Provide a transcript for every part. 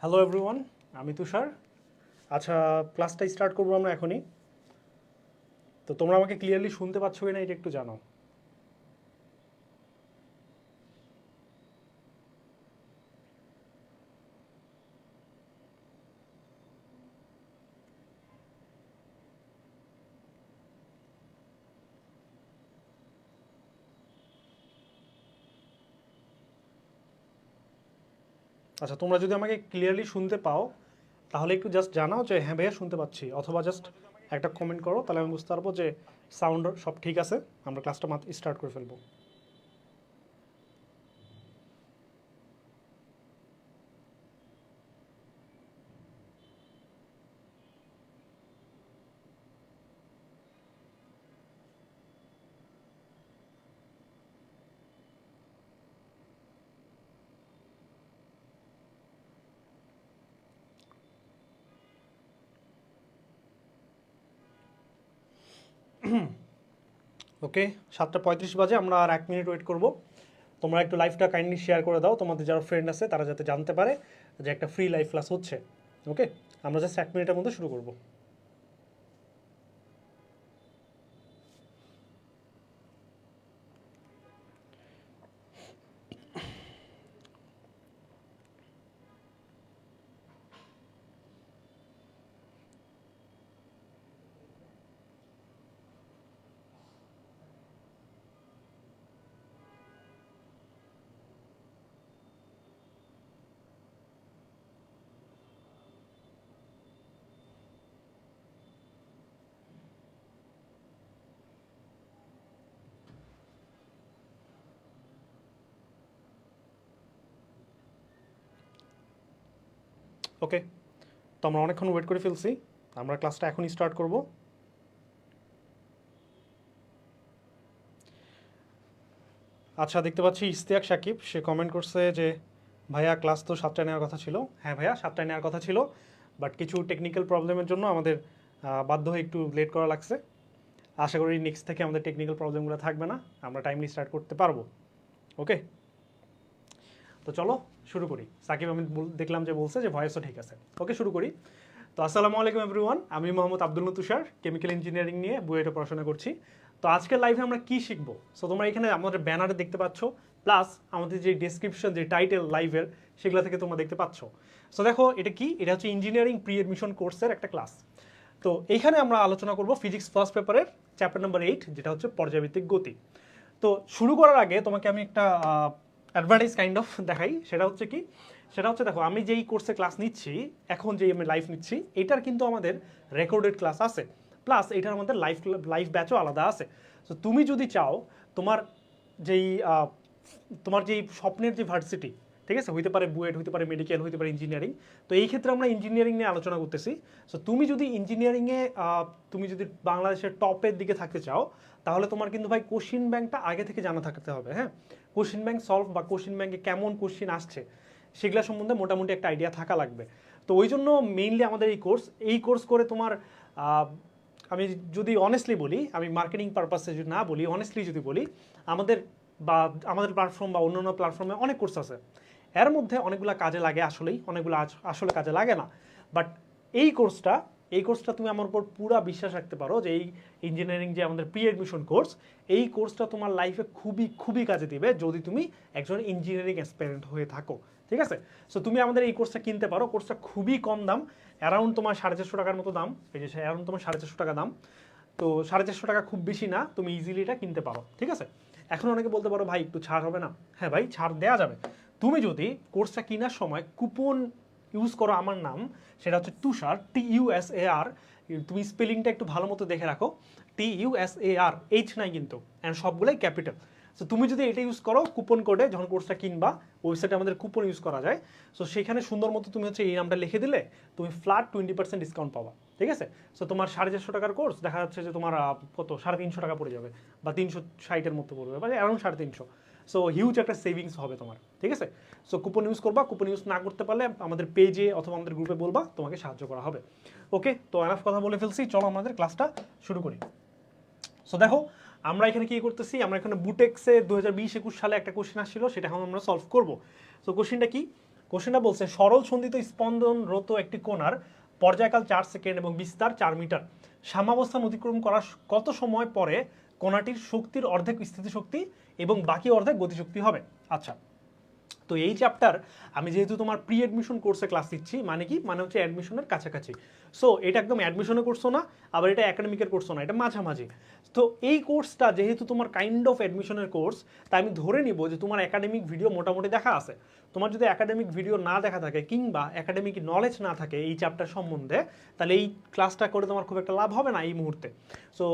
Hello everyone, আমি তুষার। আচ্ছা, ক্লাসটা স্টার্ট করবো আমরা এখনই। তো তোমরা আমাকে ক্লিয়ারলি শুনতে পাচ্ছ কিনা এটা একটু জানাও। আচ্ছা, তোমরা যদি আমাকে ক্লিয়ারলি শুনতে পাও তাহলে একটু জাস্ট জানাও যে হ্যাঁ ভাইয়া শুনতে পাচ্ছি, অথবা জাস্ট একটা কমেন্ট করো, তাহলে আমি বুঝতে পারবো যে সাউন্ড সব ঠিক আছে, আমরা ক্লাসটা মাত্র স্টার্ট করে ফেলবো। ওকে, 7:35 বাজে, আমরা আর 1 মিনিট ওয়েট করব। তোমরা একটু লাইভটা কাইন্ডলি শেয়ার করে দাও, তোমাদের যারা ফ্রেন্ড আছে তারা যাতে জানতে পারে যে একটা ফ্রি লাইভ ক্লাস হচ্ছে। ওকে, আমরা জাস্ট 1 মিনিটের মধ্যে শুরু করবো। ওকে, তো আমরা অনেকক্ষণ ওয়েট করে ফেলছি, আমরা ক্লাসটা এখনই স্টার্ট করব। আচ্ছা, দেখতে পাচ্ছি ইশতিয়াক সাকিব, সে কমেন্ট করছে যে ভাইয়া ক্লাস তো 7টায় নেওয়ার কথা ছিল। হ্যাঁ ভাইয়া, 7টায় নেওয়ার কথা ছিল, বাট কিছু টেকনিক্যাল প্রবলেমের জন্য আমাদের বাধ্য হয়ে একটু লেট করা লাগছে। আশা করি নেক্সট থেকে আমাদের টেকনিক্যাল প্রবলেমগুলো থাকবে না, আমরা টাইমলি স্টার্ট করতে পারবো। ওকে, তো চলো শুরু করি। সাকিব আমি দেখলাম যে বলছে যে ভয়েসও ঠিক আছে। ওকে, শুরু করি। তো আসসালামু আলাইকুম এভরিওয়ান, আমি মোহাম্মদ আব্দুল তুষার, কেমিক্যাল ইঞ্জিনিয়ারিং নিয়ে বুয়েটে পড়াশোনা করছি। তো আজকের লাইভে আমরা কি শিখবো? সো তোমরা এখানে আমাদের ব্যানারে দেখতে পাচ্ছ, প্লাস আমাদের যে ডেসক্রিপশন, যে টাইটেল লাইভের, সেগুলো থেকে তোমরা দেখতে পাচ্ছ। সো দেখো এটা কি, এটা হচ্ছে ইঞ্জিনিয়ারিং প্রি এডমিশন কোর্সের একটা ক্লাস। তো এইখানে আমরা আলোচনা করব ফিজিক্স ফার্স্ট পেপারের চ্যাপ্টার নাম্বার 8, যেটা হচ্ছে পর্যায়ভিত্তিক গতি। তো শুরু করার আগে তোমাকে আমি একটা অ্যাডভার্টাইজ কাইন্ড অফ দেখাই। সেটা হচ্ছে কি, সেটা হচ্ছে দেখো আমি যেই কোর্সে ক্লাস নিচ্ছি, এখন যেই আমি লাইভ নিচ্ছি, এটার কিন্তু আমাদের রেকর্ডেড ক্লাস আছে, প্লাস এটার আমাদের লাইভ লাইভ ব্যাচও আলাদা আছে। তো তুমি যদি চাও তোমার যেই তোমার যেই স্বপ্নের যে ভার্সিটি, ঠিক আছে, হইতে পারে বুয়েট, হইতে পারে মেডিকেল, হইতে পারে ইঞ্জিনিয়ারিং। তো এই ক্ষেত্রে আমরা ইঞ্জিনিয়ারিং নিয়ে আলোচনা করতেছি। সো তুমি যদি ইঞ্জিনিয়ারিংয়ে তুমি যদি বাংলাদেশের টপের দিকে থাকতে চাও, তাহলে তোমার কিন্তু ভাই কোশ্চিন ব্যাংকটা আগে থেকে জানা থাকতে হবে। হ্যাঁ, কোশ্চিন ব্যাংক সলভ বা কোশ্চিন ব্যাংকে কেমন কোশ্চিন আসছে সেগুলো সম্বন্ধে মোটামুটি একটা আইডিয়া থাকা লাগবে। তো ওই জন্য মেইনলি আমাদের এই কোর্স করে তোমার আমি যদি অনেস্টলি বলি, আমি মার্কেটিং পারপাসে যদি না বলি, অনেস্টলি যদি বলি, আমাদের বা আমাদের প্ল্যাটফর্ম বা অন্যান্য প্ল্যাটফর্মে অনেক কোর্স আছে, এর মধ্যে অনেকগুলো কাজে লাগে, আসলেই অনেকগুলো আসলে কাজে লাগে না। বাট এই কোর্সটা এই কোর্সটা তুমি আমার উপর পুরা বিশ্বাস রাখতে পারো যে এই ইঞ্জিনিয়ারিং যে আমাদের প্রি এডমিশন কোর্স, এই কোর্সটা তোমার লাইফে খুবই খুবই কাজে দিবে যদি তুমি একজন ইঞ্জিনিয়ারিং অ্যাসপিরেন্ট হয়ে থাকো। ঠিক আছে, সো তুমি আমাদের এই কোর্সটা কিনতে পারো। কোর্সটা খুবই কম দাম, অ্যারাউন্ড তোমার 450 টাকার মতো দাম। এই যে অ্যারাউন্ড তোমার 450 টাকা দাম। তো 450 টাকা খুব বেশি না, তুমি ইজিলি এটা কিনতে পারো। ঠিক আছে, এখন অনেকে বলতে পারো ভাই একটু ছাড় হবে না? হ্যাঁ ভাই, ছাড় দেওয়া যাবে। তুমি যদি কোর্সটা কেনার সময় কুপন ইউজ করো আমার নাম, সেটা হচ্ছে তুষার, TUSAR। তুমি স্পেলিংটা একটু ভালো মতো দেখে রাখো, TUSAR, এইচ নাই কিন্তু, অ্যান্ড সবগুলোই ক্যাপিটাল। সো তুমি যদি এটা ইউজ করো কুপন কোডে, যখন কোর্সটা কিনবা, ওয়েবসাইটে আমাদের কুপন ইউজ করা যায়। সো সেখানে সুন্দর মতো তুমি হচ্ছে এই নামটা লিখে দিলে তুমি ফ্ল্যাট 20% ডিসকাউন্ট পাবা। ঠিক আছে, সো তোমার 450 টাকার কোর্স দেখা যাচ্ছে যে তোমার কত 350 টাকা পড়ে যাবে, বা 360-এর মতো পড়বে, বা অ্যারাউন্ড 350। সো হিউজ একটা সেভিংস হবে তোমার। ঠিক আছে, সো কুপন ইউজ করবা, কুপন ইউজ না করতে পারলে আমাদের পেজে অথবা আমাদের গ্রুপে বলবা, তোমাকে সাহায্য করা হবে। ওকে, তো এনাফ কথা বলে ফেলছি, চলো আমাদের ক্লাসটা শুরু করি। সো দেখো আমরা এখানে কি করতেছি, আমরা এখানে বুটেক্সে 2020-21 সালে একটা কোশ্চেন আসছিল, সেটা এখন আমরা সলভ করব। সো কোশ্চেনটা কি? কোশ্চেনটা বলছে সরল সন্ধিত স্পন্দনরত একটি কণার পর্যায়কাল 4 সেকেন্ড এবং বিস্তার 4 মিটার সাম্যাবস্থান অতিক্রম করার কত সময় পরে কণাটির শক্তির অর্ধেক স্থিতিশক্তি এবং বাকি অর্ধেক গতিশক্তি হবে। আচ্ছা, তো এই চ্যাপ্টার আমি যেহেতু তোমার প্রি অ্যাডমিশন কোর্সে ক্লাস দিচ্ছি, মানে কি, মানে হচ্ছে অ্যাডমিশনের কাছাকাছি। সো এটা একদম অ্যাডমিশনের কোর্সও না, আবার এটা একাডেমিকের কোর্সও না, এটা মাঝামাঝি। তো এই কোর্সটা যেহেতু তোমার কাইন্ড অফ অ্যাডমিশনের কোর্স, তাই আমি ধরে নিব যে তোমার একাডেমিক ভিডিও মোটামুটি দেখা আছে। তোমার যদি একাডেমিক ভিডিও না দেখা থাকে কিংবা একাডেমিক নলেজ না থাকে এই চ্যাপ্টার সম্বন্ধে, তাহলে এই ক্লাসটা করে তোমার খুব একটা লাভ হবে না এই মুহূর্তে। সো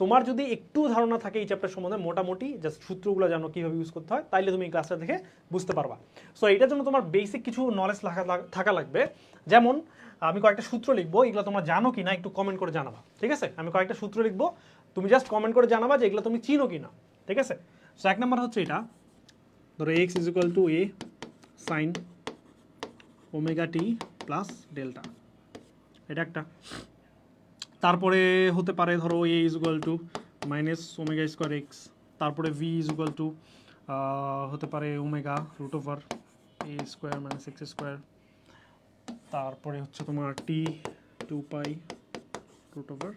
তোমার যদি একটু ধারণা থাকে এই চ্যাপ্টার সম্বন্ধে, মোটামুটি জাস্ট সূত্রগুলো জানো কীভাবে ইউজ করতে হয়, তাইলে তুমি এই ক্লাসটা দেখে বুঝতে পারবা। সো এটার জন্য তোমার বেসিক কিছু নলেজ থাকা লাগবে। যেমন আমি কয়েকটা সূত্র লিখবো, এগুলো তোমরা জানো কি না একটু কমেন্ট করে জানাবা, ঠিক আছে? আমি কয়েকটা সূত্র লিখবো, তুমি জাস্ট কমেন্ট করে জানাবা যে এগুলো তুমি চিনো কি না, ঠিক আছে? সো এক নম্বর হচ্ছে এটা, ধরো x is equal to a sine omega t plus delta, এটা একটা। তারপরে হতে পারে ধরো a is equal to minus omega square x, তারপরে ভি ইজ ইকুয়াল টু হতে পারে omega root over a square minus x square, তারপরে হচ্ছে তোমার t 2 pi root over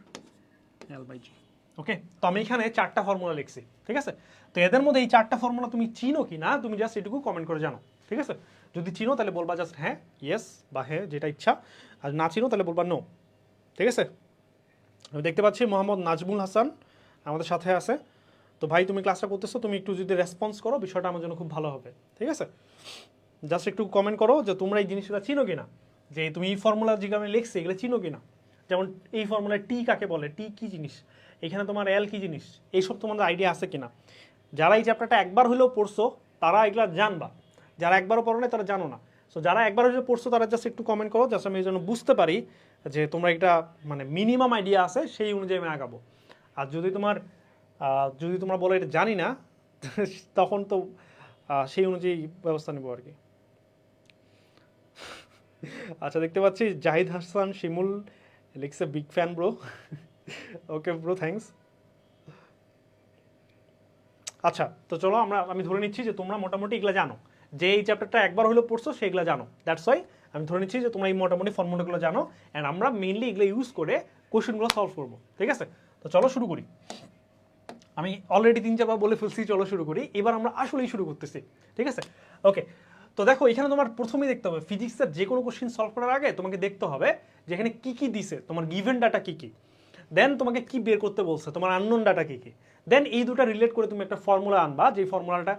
l by g. Okay, তো আমি এখানে 4টা ফর্মুলা লিখছি, ঠিক আছে? তো এদের মধ্যে এই 4টা ফর্মুলা তুমি চিনো কি না তুমি জাস্ট এটুকু কমেন্ট করে জানো, ঠিক আছে? যদি চিনো তাহলে বলবা জাস্ট হ্যাঁ, ইয়েস বা হ্যাঁ, যেটা ইচ্ছা। আর না চিনো তাহলে বলবা নো, ঠিক আছে? আমি দেখতে পাচ্ছি মোহাম্মদ নাজমুল হাসান আমাদের সাথে আছে। তো ভাই তুমি ক্লাসটা করতেছো, তুমি একটু যদি রেসপন্স করো বিষয়টা আমার জন্য খুব ভালো হবে, ঠিক আছে? জাস্ট একটু কমেন্ট করো যে তোমরা এই জিনিসটা চিনো কিনা, যে তুমি এই ফর্মুলা যেগুলো আমি লিখছি এগুলো চিনো কিনা। যেমন এই ফর্মুলায় টি কাকে বলে, টি কী জিনিস, এখানে তোমার এল কী জিনিস, এইসব তোমাদের আইডিয়া আছে কিনা। যারা এই চ্যাপ্টারটা একবার হলেও পড়ছো তারা এগুলো জানবা, যারা একবারও পড়ো না তারা জানো না। সো যারা একবার হলেও পড়ছো তারা জাস্ট একটু কমেন্ট করো, জাস্ট আমি এই জন্য বুঝতে পারি যে তোমরা একটা মানে মিনিমাম আইডিয়া আছে, সেই অনুযায়ী আমি আগাবো। আর যদি তোমরা বলো এটা জানি না তখন তো সেই অনুযায়ী ব্যবস্থা নেবো আর কি। আচ্ছা, দেখতে পাচ্ছি জাহিদ হাসান শিমুল লিখছে big fan bro. Okay bro, thanks. আচ্ছা, তো চলো আমি ধরে নিচ্ছি যে তোমরা মোটামুটি এগুলো জানো, যে এই চ্যাপ্টারটা একবার হলেও পড়ছো সেগুলো জানো। দ্যাটস ওয়াই আমি ধরে নিচ্ছি যে তোমরা এই মোটামুটি ফর্মুলাগুলো জানো, অ্যান্ড আমরা মেইনলি এগুলো ইউজ করে কোশ্চেনগুলো সলভ করবো, ঠিক আছে? তো চলো শুরু করি। আমি অলরেডি 3-4বার বলে ফেলছি, চলো শুরু করি। এবার আমরা আসলেই শুরু করতেছি, ঠিক আছে? ওকে, তো দেখো এখানে তোমার প্রথমেই দেখতে হবে ফিজিক্সের যে কোনো কোশ্চেন সলভ করার আগে তোমাকে দেখতে হবে যে এখানে কী কী দিছে, তোমার গিভেন ডাটা কী কী, দেন তোমাকে কি বের করতে বলছে, তোমার আননোন ডাটা কী কী, দেন এই দুটো রিলেট করে তুমি একটা ফর্মুলা আনবা, যে ফর্মুলাটা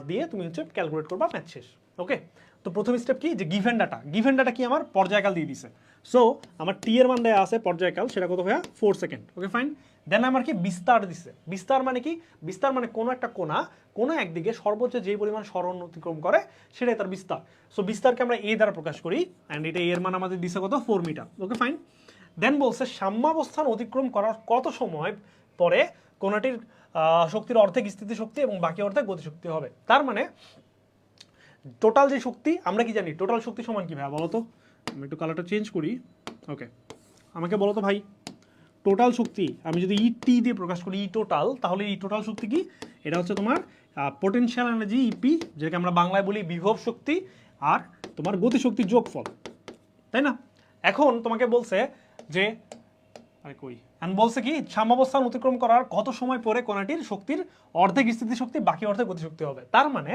দিয়ে তুমি হচ্ছে ক্যালকুলেট করবা, ম্যাথ শেষ। ওকে, তো প্রথম স্টেপ কি, যে গিভেন ডাটা। গিভেন ডাটা কি, আমার পর্যায়কাল দিয়ে দিছে। সো আমার টি এর মান দেয়া আছে পর্যায়কাল, সেটা কত ভাইয়া 4 সেকেন্ড। Okay fine. দেন আমার কি বিস্তার দিছে। বিস্তার মানে কি, বিস্তার মানে কোনো একটা কোনো একদিকে সর্বোচ্চ যে পরিমাণ সরণ অতিক্রম করে সেটাই তার বিস্তার। সো বিস্তারকে আমরা এ দ্বারা প্রকাশ করি, অ্যান্ড এটা এর মান আমাদের দিছে কত, 4 মিটার। Okay fine. দেন বলছে সাম্যাবস্থান অতিক্রম করার কত সময় পরে কোনটির শক্তির অর্ধেক স্থিতিশক্তি এবং বাকি অর্ধেক গতিশক্তি হবে। তার মানে টোটাল যে শক্তি, আমরা কি জানি টোটাল শক্তি সমান কি ভাই বলো তো? আমি একটু কালারটা চেঞ্জ করি। ওকে, আমাকে বলো তো ভাই, টোটাল শক্তি আমি যদি টি দিয়ে প্রকাশ করি, টোটাল, তাহলে এই টোটাল শক্তি কি? এটা হচ্ছে তোমার পোটেনশিয়াল এনার্জি ইপি, যেটাকে আমরা বাংলায় বলি বিভব শক্তি, আর তোমার গতিশক্তির যোগফল, তাই না? এখন তোমাকে বলছে যে বলছে কি সাম্যাবস্থান অতিক্রম করার কত সময় পরে কণাটির শক্তির অর্ধেক স্থিতিশক্তি বাকি অর্ধেক গতিশক্তি হবে। তার মানে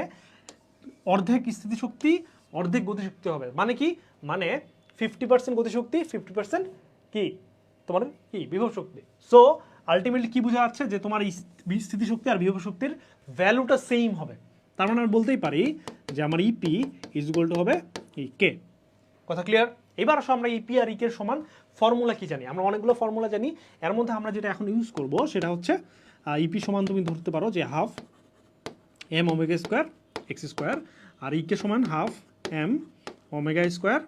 অর্ধেক স্থিতিশক্তি অর্ধেক গতিশক্তি হবে, মানে কি, মানে 50% গতিশক্তি 50% কি তোমার কি বিভব শক্তি। সো আলটিমেটলি কি বোঝা যাচ্ছে যে তোমার স্থিতিশক্তি আর বিভব শক্তির ভ্যালুটা সেম হবে। তার মানে আমি বলতেই পারি যে আমার ইপি ইজ ইকুয়াল টু হবে এই কে। কথা ক্লিয়ার? এবার আসো আমরা ইপি আর ইকে সমান ফর্মুলা কি জানি। আমরা অনেকগুলো ফর্মুলা জানি, এর মধ্যে আমরা যেটা এখন ইউজ করব সেটা হচ্ছে ইপি সমান তুমি ধরতে পারো যে half m omega square x square, আর ইকে সমান half m omega square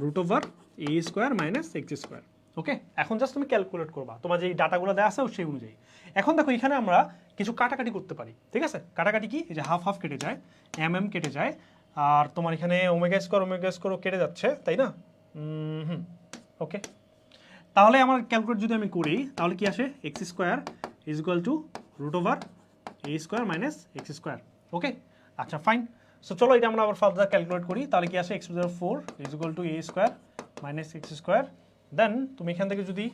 root over a square minus x square. Okay, এখন জাস্ট তুমি ক্যালকুলেট করবা তোমার যে ডাটাগুলো দেওয়া আছে সেই অনুযায়ী। এখন দেখো এখানে আমরা কিছু কাটাকাটি করতে পারি, ঠিক আছে? কাটাকাটি কি, এই যে হাফ হাফ কেটে যায়, এম কেটে যায়, আর তোমার এখানে ওমেগা স্কোয়ারও কেটে যাচ্ছে, তাই না? ওকে, তাহলে আমার ক্যালকুলেট যদি আমি করি তাহলে কি আসে, x square is equal to root over a square minus x square. Okay, আচ্ছা ফাইন। সো চলো এটা আমরা আবার ফার্দার ক্যালকুলেট করি, তাহলে কি আসে x⁴ is equal two a² minus x²। দেন তুমি এখান থেকে যদি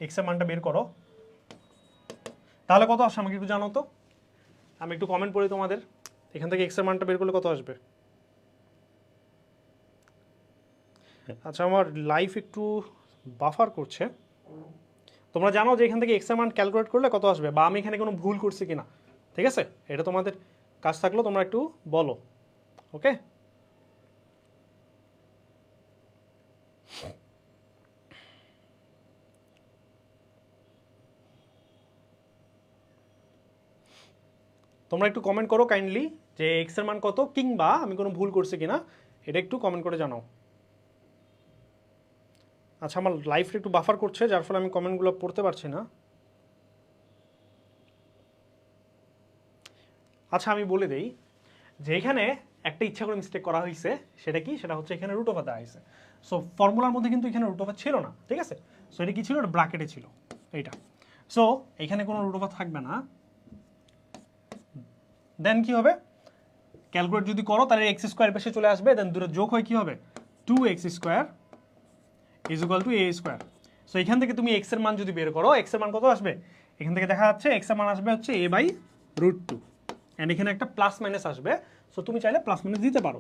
x এর মানটা বের করো তাহলে কত আসে আমাকে একটু জানো তো, আমি একটু কমেন্ট পড়ি তোমাদের, এখান থেকে x এর মানটা বের করলে কত আসবে? আচ্ছা আমার লাইফ একটু বাফার করছে, তোমরা জানো যে এখান থেকে x এর মান ক্যালকুলেট করলে কত আসবে, বা আমি এখানে কোনো ভুল করছি কিনা, ঠিক আছে? এটা তোমাদের কাজ থাকলো তোমরা একটু বলো, ওকে? তোমরা একটু কমেন্ট করো কাইন্ডলি যে x এর মান কত, কিংবা আমি কোনো ভুল করছি কিনা এটা একটু কমেন্ট করে জানাও। আচ্ছা আমার লাইফটা একটু বাফার করছে যার ফলে আমি কমেন্টগুলো পড়তে পারছি না। আচ্ছা আমি বলে দেই যে এখানে একটা ইচ্ছা করে মিস্টেক করা হয়েছে, সেটা কি, সেটা হচ্ছে এখানে রুট ওভার দেওয়া হয়েছে। সো ফর্মুলার মধ্যে কিন্তু এখানে রুট ওভার ছিল না, ঠিক আছে? সো এটা কি ছিল, এটা ব্র্যাকেটে ছিল এইটা। সো এখানে কোনো রুট ওভার থাকবে না। দেন কি হবে, ক্যালকুলেট যদি করো তাহলে x² পাশে চলে আসবে, দেন দুটো যোগ হয় কি হবে 2x² is equal two a²। So এখান থেকে তুমি x এর মান যদি বের করো, x এর মান কত আসবে, এখান থেকে দেখা যাচ্ছে x এর মান আসবে হচ্ছে a/√2, এন্ড এখানে একটা প্লাস মাইনাস আসবে। সো তুমি চাইলে প্লাস মাইনাস দিতে পারো,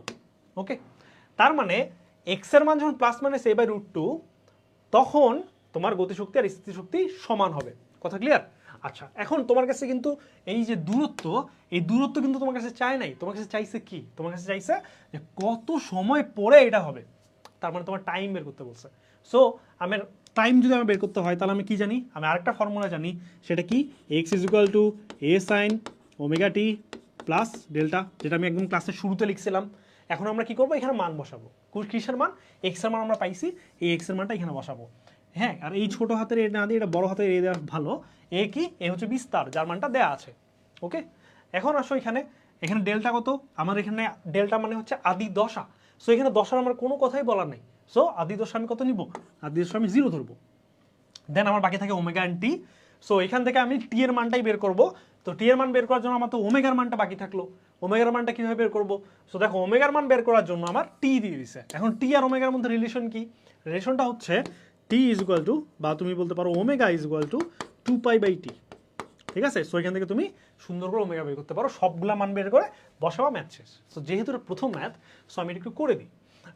ওকে? তার মানে x এর মান যখন প্লাস মাইনাস a/√2 তখন তোমার গতিশক্তি আর স্থিতিশক্তি সমান হবে, কথা ক্লিয়ার? আচ্ছা এখন তোমার কাছে কিন্তু এই যে দূরত্ব, এই দূরত্ব কিন্তু তোমার কাছে চায় নাই, তোমার কাছে চাইছে কি, তোমার কাছে চাইছে যে কত সময় পরে এটা হবে, তার মানে তোমার টাইম বের করতে বলছে। সো আমার টাইম যদি আমি বের করতে হয় তাহলে আমি কি জানি, আমি আরেকটা ফর্মুলা জানি, সেটা কি x is equal two a sin ω t plus delta, যেটা আমি একদম ক্লাসের শুরুতে লিখছিলাম। এখন আমরা কি করবো, এখানে মান বসাবো, কিসের মান, x এর মান আমরা পাইছি, এই x এর মানটা এখানে বসাবো। হ্যাঁ, আর এই ছোট হাতের এ না দিয়ে এটা বড় হাতের এ দেওয়া ভালো। এ কি, এ হচ্ছে বিস্তার, যার মানটা দেয়া আছে, ওকে? এখন আসো এখানে, এখানে ডেল্টা কত, আমার এখানে ডেল্টা মানে হচ্ছে আদি দশা। সো এখানে দশার আমার কোনো কথাই বলার নেই। সো আদি দশা আমি কত নিব, আদি দশা আমি 0 ধরবো। দেন আমার বাকি থাকে ওমেগা এন্ড টি। সো এখান থেকে আমি টি এর মানটাই বের করব। তো টি এর মান বের করার জন্য আমার তো ওমেগার মানটা বাকি থাকলো। ওমেগার মানটা কিভাবে বের করব? সো দেখো ওমেগার মান বের করার জন্য আমার টি দিয়ে দিছে। এখন টি আর ওমেগার মধ্যে রিলেশন কি? রিলেশনটা হচ্ছে টি ইজ ইকুয়াল টু, বা তুমি বলতে পারো omega is equal two 2π/t, ঠিক আছে? সো এখান থেকে তুমি সুন্দর করে ওমেগা বের করতে পারো, সবগুলা মান বের করে বসাবা, ম্যাথ শেষ। সো যেহেতু এটা প্রথম ম্যাথ, সো আমি এটা একটু করে দিই।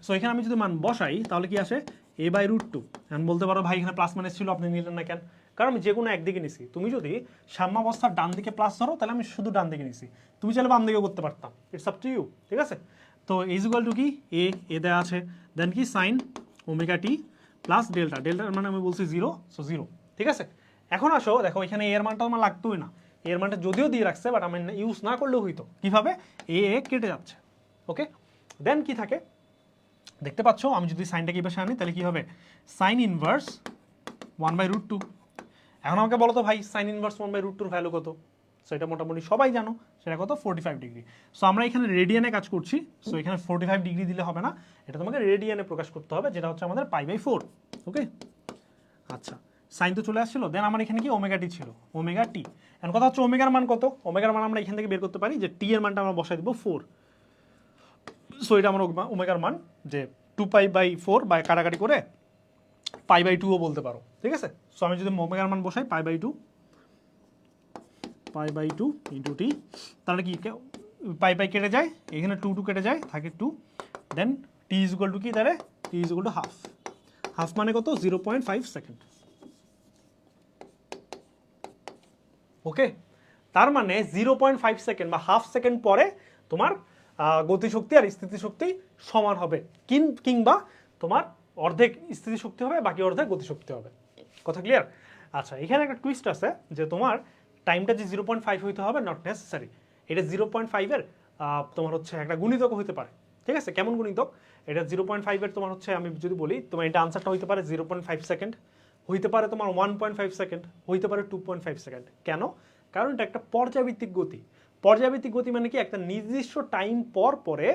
সো এখানে আমি যদি মান বসাই তাহলে কি আসে a/√2। এখন বলতে পারো ভাই এখানে প্লাস মাইনাস ছিল, আপনি নিলেন না কেন? কারণ আমি যে কোনো একদিকে নিছি। তুমি যদি সাম্যাবস্থার ডান দিকে প্লাস ধরো তাহলে আমি শুধু ডান দিকে নিছি, তুমি চাইলে বাম দিকেও করতে পারতাম, ইটস আপ টু ইউ, ঠিক আছে? তো ইজ ইকুয়াল টু কি, এ দেওয়া আছে, দেন কি সাইন ω t প্লাস ডেল্টা, ডেল্টার মানে আমি বলছি 0, সো 0, ঠিক আছে? এখন আসো দেখো এখানে এর মানটা আমার লাগতোই না, এর মানটা যদিও দিয়ে রাখছে বাট আমি ইউজ না করলেও হইতো। কিভাবে, এ কেটে যাচ্ছে, ওকে? দেন কি থাকে দেখতে পাচ্ছ, আমি যদি সাইনটাকে এই পাশে আনি তাহলে কি হবে, সাইন ইনভার্স 1/√2। এখন আমাকে বলো তো ভাই সাইন ইনভার্স 1/√2 ভ্যালু কত? সো এটা মোটামুটি সবাই জানো, সেটা কত, 45 ডিগ্রি। সো আমরা এখানে রেডিয়ানে কাজ করছি, সো এখানে 45 ডিগ্রি দিলে হবে না, এটা তোমাকে রেডিয়ানে প্রকাশ করতে হবে, যেটা হচ্ছে আমাদের π/4, ওকে? আচ্ছা সাইন তো চলে আসছিল, দেন আমার এখানে কি ওমেগা টি ছিল, ওমেগা টি। এখন কথা হচ্ছে ওমেগার মান কত, ওমেগার মান আমরা এখান থেকে বের করতে পারি যে টি এর মানটা আমরা বসাই দিব 4। সো এটা আমার ওমেগার মান যে 2π/4 বা কাটাকাটি করে π/2ও বলতে পারো, ঠিক আছে? সো আমি যদি ওমেগার মান বসাই π/2 ইন্টু টি, তাহলে কি পাই কেটে যায়, এখানে 2 কেটে যায়, থাকে 2। Then t is equal to কি, তাহলে t is equal to half, half মানে কত, 0.5 সেকেন্ড, ওকে? তার মানে 0.5 সেকেন্ড বা হাফ সেকেন্ড পরে তোমার গতিশক্তি আর স্থিতিশক্তি সমান হবে, কিংবা তোমার অর্ধেক স্থিতিশক্তি হবে, বাকি অর্ধেক গতিশক্তি হবে, কথা ক্লিয়ার? আচ্ছা এখানে একটা টুইস্ট আছে যে তোমার টাইমটা যে 0.5 হইতে হবে নট নেসেসারি, এটা 0.5-এর তোমার হচ্ছে একটা গুণিতক হইতে পারে, ঠিক আছে? কেমন গুণিতক? এটা 0.5-এর তোমার হচ্ছে, আমি যদি বলি তোমার এটা আনসারটা হইতে পারে 0.5 সেকেন্ড, হইতে পারে তোমার 1.5 সেকেন্ড, হইতে পারে 2.5 সেকেন্ড। কেন? কারণ এটা একটা পর্যায়ভিত্তিক গতি। পর্যায়ভিত্তিক গতি মানে কি, একটা নির্দিষ্ট টাইম পর পরে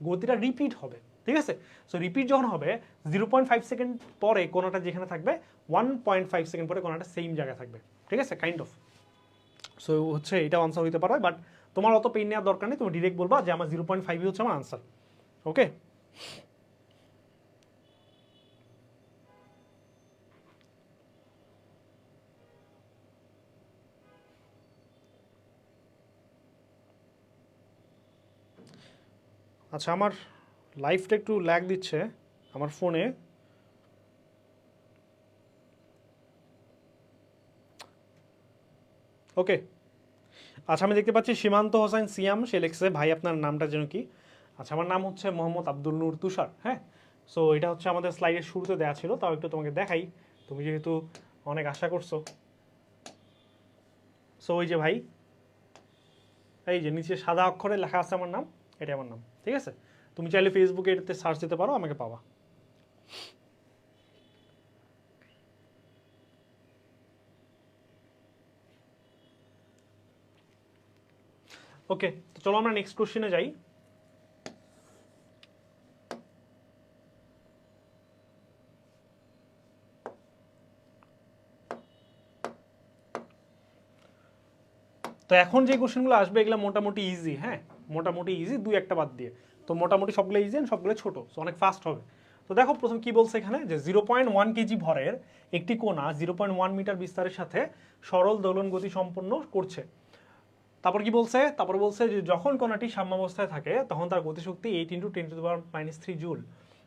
গতিটা রিপিট হবে, ঠিক আছে? সো রিপিট যখন হবে 0.5 সেকেন্ড পরে কোনটা যেখানে থাকবে, 1.5 সেকেন্ড পরে কোনটা সেম জায়গায় থাকবে, ঠিক আছে? Kind of. সো হচ্ছে এটা আনসার হইতে পারে, বাট তোমার অত পেন নেওয়ার দরকার নেই, তুমি ডিরেক্ট বলবা যে আমার 0.5 হচ্ছে আমার আনসার। ওকে, আচ্ছা আমার লাইফটা একটু ল্যাগ দিচ্ছে আমার ফোনে। ওকে, আচ্ছা আমি দেখতে পাচ্ছি সীমান্ত হোসেন সিয়াম, সে লিখছে ভাই আপনার নামটা যেন কি? আচ্ছা আমার নাম হচ্ছে মোহাম্মদ আব্দুল নূর তুষার। হ্যাঁ, সো এটা হচ্ছে আমাদের স্লাইডের শুরুতে দেওয়া ছিল, তাও একটু তোমাকে দেখাই, তুমি যেহেতু অনেক আশা করছো। সো ওই যে ভাই, এই যে নিচে সাদা অক্ষরে লেখা আছে আমার নাম, এটা আমার নাম। ঠিক আছে, তুমি চাইলে ফেসবুকে এটাতে সার্চ দিতে পারো, আমাকে পাবা। ওকে, তো চলো আমরা নেক্সট কোশ্চেনে যাই। তো এখন যে কোশ্চেনগুলো আসবে এগুলো মোটামুটি ইজি। হ্যাঁ, মোটামুটি ইজি, দুই একটা বাদ দিয়ে। তো মোটামুটি সবগুলো ইজি এন্ড সবগুলো ছোট, সো অনেক ফাস্ট হবে। তো দেখো প্রথম কি বলছে এখানে, যে 0.1 কেজি ভরের একটি কণা 0.1 মিটার বিস্তারের সাথে সরল দোলন গতি সম্পন্ন করছে। তারপর কি বলছে, তারপর বলছে যে যখন কণাটি সাম্যাবস্থায় থাকে তখন তার গতিশক্তি 8 × 10⁻³ জুল।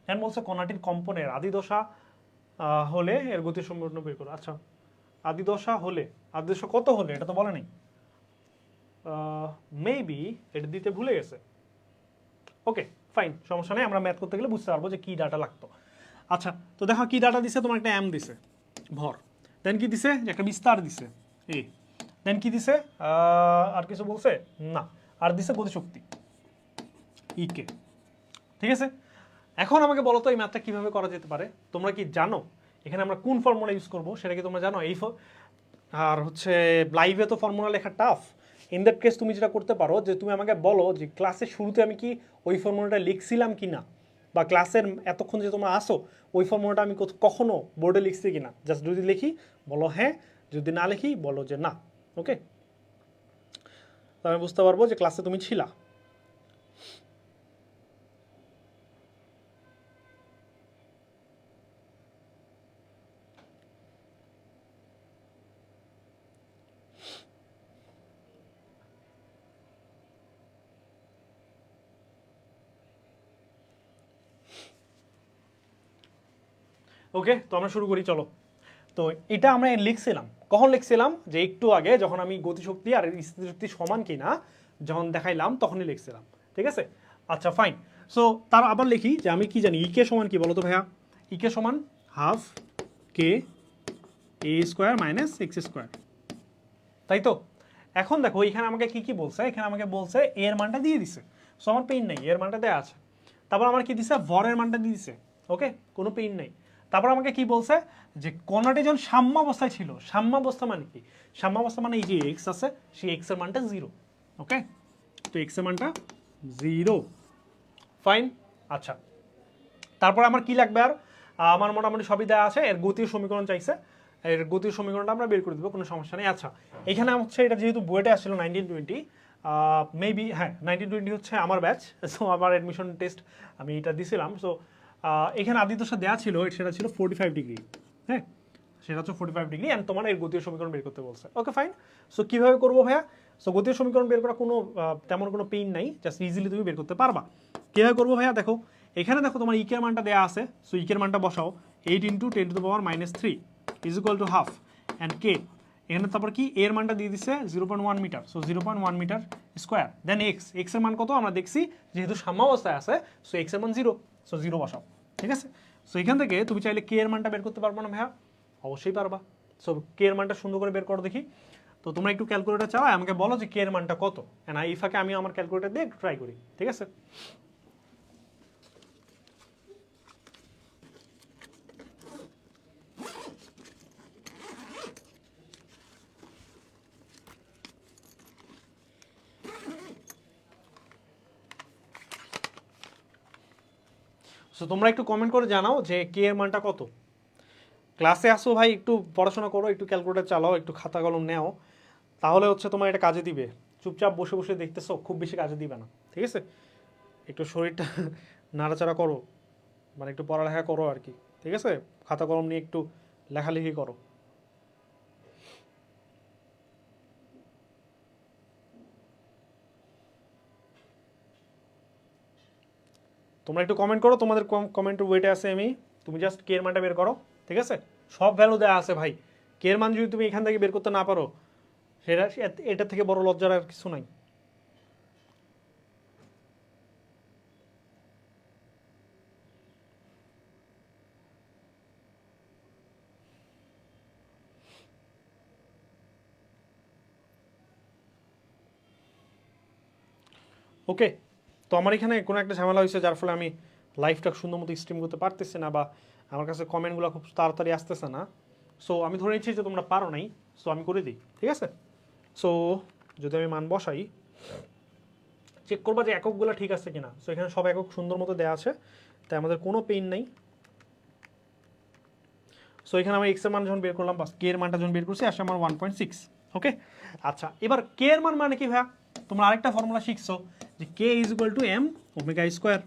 এখন বলছে কণাটির কম্পনের আদিদশা হলে এর গতি সম্পূর্ণ বের করো। আচ্ছা আদিদশা হলে, আদিদশা কত হলে এটা তো বলে নাই, মেবি এটা দিতে ভুলে গেছে। ওকে ফাইন, সমস্যা নেই, আমরা ম্যাথ করতে গেলে বুঝতে পারবো যে কি ডাটা লাগতো। আচ্ছা তো দেখো কি ডাটা দিছে, তোমার একটা এম দিছে ভর, দেন কি দিছে যে একটা বিস্তার দিছে এ, দেন কি দিছে আর কিছু বলছে না, আর দিছে গতিশক্তি ইকে। ঠিক আছে, এখন আমাকে বলো তো এই ম্যাথটা কিভাবে করা যেতে পারে। তোমরা কি জানো এখানে আমরা কোন ফর্মুলা ইউজ করব, সেটা কি তোমরা জানো? আর হচ্ছে লাইভে তো ফর্মুলা লেখা টাফ। ইন দ্যাট কেস তুমি যেটা করতে পারো যে তুমি আমাকে বলো যে ক্লাসের শুরুতে আমি কি ওই ফর্মুলাটা লিখছিলাম কি না, বা ক্লাসের এতক্ষণ যে তোমরা আসো ওই ফর্মুলাটা আমি কখনো বোর্ডে লিখছি কি না। জাস্ট যদি লিখি বলো হ্যাঁ, যদি না লিখি বলো যে না। ওকে, তো আমি বুঝতে পারবো যে ক্লাসে তুমি ছিলা। ওকে, তো আমরা শুরু করি চলো। তো এটা আমরা লিখছিলাম কখন, লিখছিলাম যে একটু আগে যখন আমি গতিশক্তি আর স্থিতিশক্তি সমান কিনা যখন দেখাইলাম তখনই লিখছিলাম। ঠিক আছে, আচ্ছা ফাইন। সো তার আবার লিখি যে আমি কি জানি ইকে সমান কি বলো তো ভাইয়া, ইকে সমান হাফ কে এ স্কোয়ার মাইনাস এক্স স্কোয়ার, তাই তো। এখন দেখো এখানে আমাকে কি কি বলছে, এখানে আমাকে বলছে এর মানটা দিয়ে দিছে, সো আমার পেইন নেই, এর মানটা দেওয়া আছে। তারপর আমার কি দিছে, ভরের মানটা দিয়ে দিছে। ওকে, কোনো পেইন নেই। তারপর আমাকে কি বলছে যে কণাটি যখন সাম্যাবস্থায় ছিল, সাম্যাবস্থা মানে কি, সাম্যাবস্থা মানে এই যে এক্স আছে সেই এক্স এর মানটা 0। ওকে, তো এক্স এর মানটা 0, ফাইন। আচ্ছা তারপর আমার কি লাগবে আর, আমার মোটামুটি সবই দেওয়া আছে, এর গতির সমীকরণ চাইছে, এর গতির সমীকরণটা আমরা বের করে দেবো, কোনো সমস্যা নেই। আচ্ছা এখানে হচ্ছে এটা যেহেতু বইটা আসছিল 1920, মেবি হ্যাঁ 1920 হচ্ছে আমার ব্যাচ, সো আমার অ্যাডমিশন টেস্ট আমি এটা দিছিলাম। সো এখানে আদিদশা দেওয়া ছিল, সেটা ছিল 45 ডিগ্রি। হ্যাঁ, সেটা হচ্ছে 45 ডিগ্রি, অ্যান্ড তোমার এর গতীয় সমীকরণ বের করতে বলছে। Okay fine. সো কীভাবে করবো ভাইয়া, সো গতীয় সমীকরণ বের করা কোনো তেমন কোনো পেইন নাই, জাস্ট ইজিলি তুমি বের করতে পারবা। কীভাবে করবো ভাইয়া, দেখো এখানে দেখো তোমার ইকের মানটা দেওয়া আছে, সো ইকের মানটা বসাও 8 × 10⁻³ is equal to half, and k এখানে তারপর কি এর মানটা দিয়ে দিচ্ছে 0.1 metre, so 0.1 metre square. Then x, x এর মান কত আমরা দেখছি, যেহেতু সাম্যাবস্থায় আছে সো এক্স এর মান 0, সো 0 বসাও। ঠিক আছে, সো এখান থেকে তুমি চাইলে কে এর মানটা বের করতে পারবো না ভাইয়া, অবশ্যই পারবা। সো কে এর মানটা সুন্দর করে বের করো দেখি। তো তোমরা একটু ক্যালকুলেটর চালাও, আমাকে বলো যে কে এর মানটা কত, এন্ড এই ফাঁকে আমি আমার ক্যালকুলেটর দিয়ে একটু ট্রাই করি। ঠিক আছে, সো তোমরা একটু কমেন্ট করে জানাও যে কে এর মানটা কত। ক্লাসে আসো ভাই, একটু পড়াশোনা করো, একটু ক্যালকুলেটর চালাও, একটু খাতা কলম নেও, তাহলে হচ্ছে তোমার এটা কাজে দিবে। চুপচাপ বসে বসে দেখতেছো, খুব বেশি কাজে দিবে না, ঠিক আছে? একটু শরীরটা নাড়াচাড়া করো, মানে একটু পড়ালেখা করো আর কি, ঠিক আছে? খাতা কলম নিয়ে একটু লেখালেখি করো। তোমরা একটু কমেন্ট করো, তোমাদের কমেন্টের ওয়েটে আছে আমি, তুমি জাস্ট কে এর মানটা বের করো, ঠিক আছে? সব ভ্যালু দেওয়া আছে ভাই, কে এর মান যদি তুমি এখান থেকে বের করতে না পারো, সেটা এটা থেকে বড় লজ্জার আর কিছু নাই। ওকে, তো আমার এখানে কোনো একটা ঝামেলা হয়েছে যার ফলে আমি লাইভটা সুন্দর মতো স্ট্রিম করতে পারতেছি না, বা আমার কাছে কমেন্টগুলো খুব তাড়াতাড়ি আসতেছে না। সো আমি ধরে নিচ্ছি যে তোমরা পারো নাই, সো আমি করে দিই, ঠিক আছে? সো যদি আমি মান বসাই, চেক করবা যে এককগুলো ঠিক আছে কিনা। সো এখানে সব একক সুন্দর মতো দেওয়া আছে, তাই আমাদের কোনো পেইন নেই। সো এখানে আমি এক্স এর মান যখন বের করলাম, বাস কে এর মানটা যখন বের করছি আসলে আমার 1.6। ওকে, আচ্ছা এবার কে এর মান মানে কি ভাইয়া? তোমরা আরেকটা ফর্মুলা শিখছো যে k is equal to m omega square,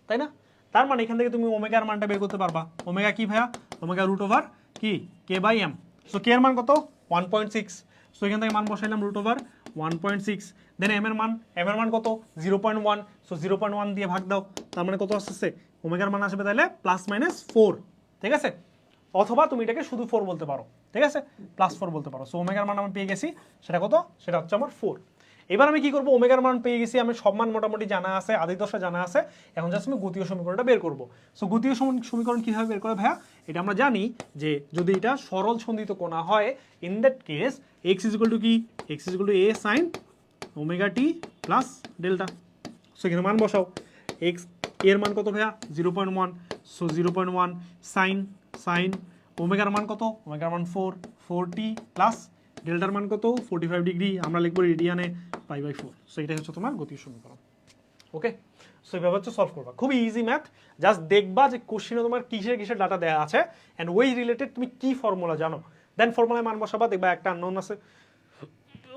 তাই না? তার মানে এখান থেকে তুমি ওমেগার মানটা বের করতে পারবা। ওমেগা কি ভাইয়া? ওমেগা রুট ওভার কি কে বাই এম। সো কে এর মান কত? 1.6। সো এখান থেকে মান বসাইলাম রুট ওভার 1.6। দেন এম এর মান কত? 0.1। সো 0.1 দিয়ে ভাগ দাও, তার মানে কত আসছে? ওমেগার মান আসবে তাহলে প্লাস মাইনাস 4, ঠিক আছে? অথবা তুমি এটাকে শুধু 4 বলতে পারো, ঠিক আছে? প্লাস 4 বলতে পারো। সো ওমেগার মান আমি পেয়ে গেছি, সেটা কত? সেটা হচ্ছে আমার 4। এবার আমি কি করব? ওমেগার মান পেয়ে গেছি, আমি সব মান মোটামুটি জানা আছে, আদি দশা জানা আছে, এখন জাস্ট আমি গতীয় সমীকরণটা বের করব। সো গতীয় সমীকরণ কিভাবে বের করে ভাইয়া? এটা আমরা জানি যে যদি এটা সরল সন্ধিত কোণা হয়, in that case x is equal to কি? X is equal to a sine omega t plus delta. So এখানে মান বসাও, এক্স এর মান কত ভাইয়া? 0.1। সো 0.1 সাইন ওমেগার মান কত? ওমেগার মান 4t প্লাস ডেল্টার মান কত? 45 ডিগ্রি, আমরা লিখবো রেডিয়ানে π/4। সো এটাই হচ্ছে তোমার গতীয় সমীকরণ। ওকে, সো এইভাবে হচ্ছে সলভ করবা, খুবই ইজি ম্যাথ। জাস্ট দেখবা যে কোশ্চেনে তোমার কিসের ডাটা দেওয়া আছে অ্যান্ড ওই রিলেটেড তুমি কি ফর্মুলা জানো, দেন ফর্মুলায় মান বসাবা, দেখবা একটা আননোন আছে,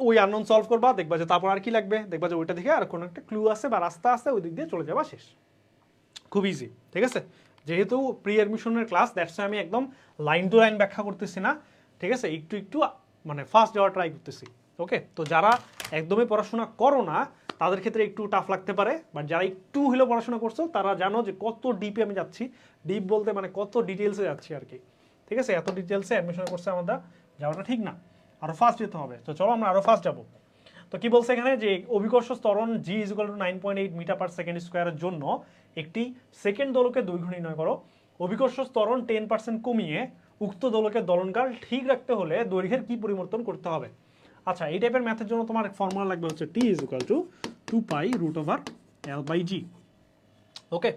ওই আননোন সলভ করবা, দেখবা যে তারপর আর কি লাগবে, দেখবা যে ওইটা থেকে আর কোনো একটা ক্লু আছে বা রাস্তা আছে, ওই দিক দিয়ে চলে যাবা, শেষ। খুব ইজি, ঠিক আছে? যেহেতু প্রি অ্যাডমিশনের ক্লাস, দ্যাটস আমি একদম লাইন টু লাইন ব্যাখ্যা করতেছি না, ঠিক আছে? একটু মানে ফাস্ট যাওয়ার ট্রাই করতেছি। ওকে, তো যারা একদমই পড়াশোনা করো না তাদের ক্ষেত্রে একটু টাফ লাগতে পারে, বাট যারা একটু হলেও পড়াশোনা করছো তারা জানো যে কত ডিপে আমি যাচ্ছি। ডিপ বলতে মানে কত ডিটেলসে যাচ্ছি আর কি, ঠিক আছে? এত ডিটেলসে অ্যাডমিশন করছে আমাদের যাওয়াটা ঠিক না, আরও ফাস্ট যেতে হবে। তো চলো আমরা আরও ফাস্ট যাবো। তো কি বলছে এখানে যে অভিকর্ষ ত্বরণ g = 9.8 মিটার পার সেকেন্ড স্কোয়ারের জন্য একটি সেকেন্ড দোলকের দৈর্ঘ্য নির্ণয় করো। অভিকর্ষ ত্বরণ 10% কমিয়ে উক্ত দোলকের দলনকাল ঠিক রাখতে হলে দৈর্ঘ্যের কি পরিবর্তন করতে হবে? আচ্ছা, এই টাইপের ম্যাথের জন্য তোমার ফর্মুলা লাগবে হচ্ছে t = 2π√L/g। ওকে,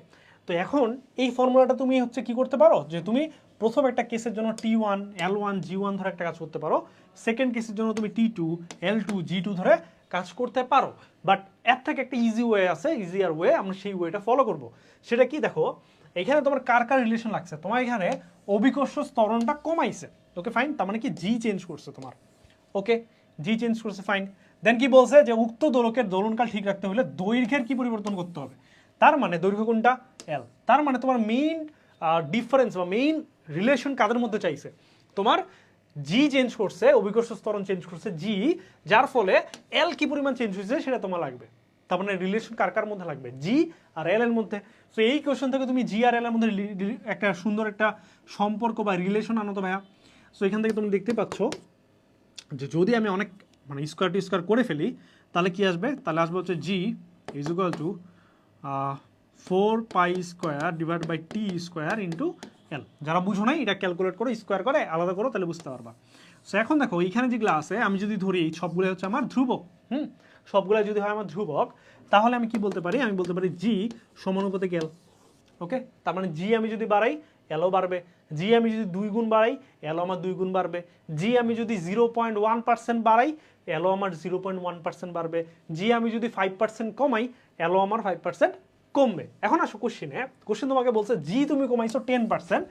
তো এখন এই ফর্মুলাটা তুমি হচ্ছে কি করতে পারো, যে তুমি প্রথম একটা কেসের জন্য T1 L1 G1 ধরে একটা কাজ করতে পারো, সেকেন্ড কেসের জন্য তুমি T2 L2 G2 ধরে কাজ করতে পারো। বাট এর থেকে একটা ইজি ওয়ে আছে, ইজিয়ার ওয়ে, আমরা সেই ওয়েটা ফলো করব। সেটা কি? দেখো এখানে তোমার কার রিলেশন লাগছে, তোমার এখানে অভিকর্ষ ত্বরণটা কমাইছে, ওকে ফাইন, তার মানে কি জি চেঞ্জ করছে তোমার, ওকে জি চেঞ্জ করছে, ফাইন। দেন কি বলছে যে উক্ত দোলকের দোলনকাল ঠিক রাখতে হলে দৈর্ঘ্যের কি পরিবর্তন করতে হবে? তার মানে দৈর্ঘ্য কোনটা? এল। তার মানে তোমার মেইন ডিফারেন্স বা মেইন রিলেশন কাদের মধ্যে চাইছে? তোমার জি চেঞ্জ করছে, অভিকর্ষ ত্বরণ চেঞ্জ করছে জি, যার ফলে এল কি পরিমাণ চেঞ্জ হয়েছে সেটা তোমার লাগবে। তার মানে রিলেশন কার মধ্যে লাগবে? জি আর এল এর মধ্যে। সো এই কোয়েশ্চন থেকে তুমি জি আর এল এর মধ্যে একটা সুন্দর একটা সম্পর্ক বা রিলেশন আনো তো ভাইয়া। সো এখান থেকে তুমি দেখতে পাচ্ছ যে যদি আমি অনেক মানে স্কোয়ার টু স্কোয়ার করে ফেলি তাহলে কি আসবে? তাহলে আসবে হচ্ছে জি ইজ ইকুয়াল টু 4π² / t² এল। যারা বুঝো নাই এটা ক্যালকুলেট করো, স্কোয়ার করে আলাদা করো, তাহলে বুঝতে পারবা। সো এখন দেখো এইখানে যেগুলো আছে আমি যদি ধরি এই সবগুলো হচ্ছে আমার ধ্রুবক, সবগুলো যদি হয় আমার ধ্রুবক, তাহলে আমি কি বলতে পারি? আমি বলতে পারি জি সমানুপাতিক এল। ওকে, তার মানে জি আমি যদি বাড়াই এলও বাড়বে, জি আমি যদি 2 গুণ বাড়াই এলও আমার 2 গুণ বাড়বে, জি আমি যদি 0.1% বাড়াই এলও আমার 0.1% বাড়বে, জি আমি যদি 5% কমাই এলও আমার 5% কমবে। এখন আসো কোশ্চেনে, কোশ্চেন তোমাকে বলছে জি তুমি কমাইছো 10%,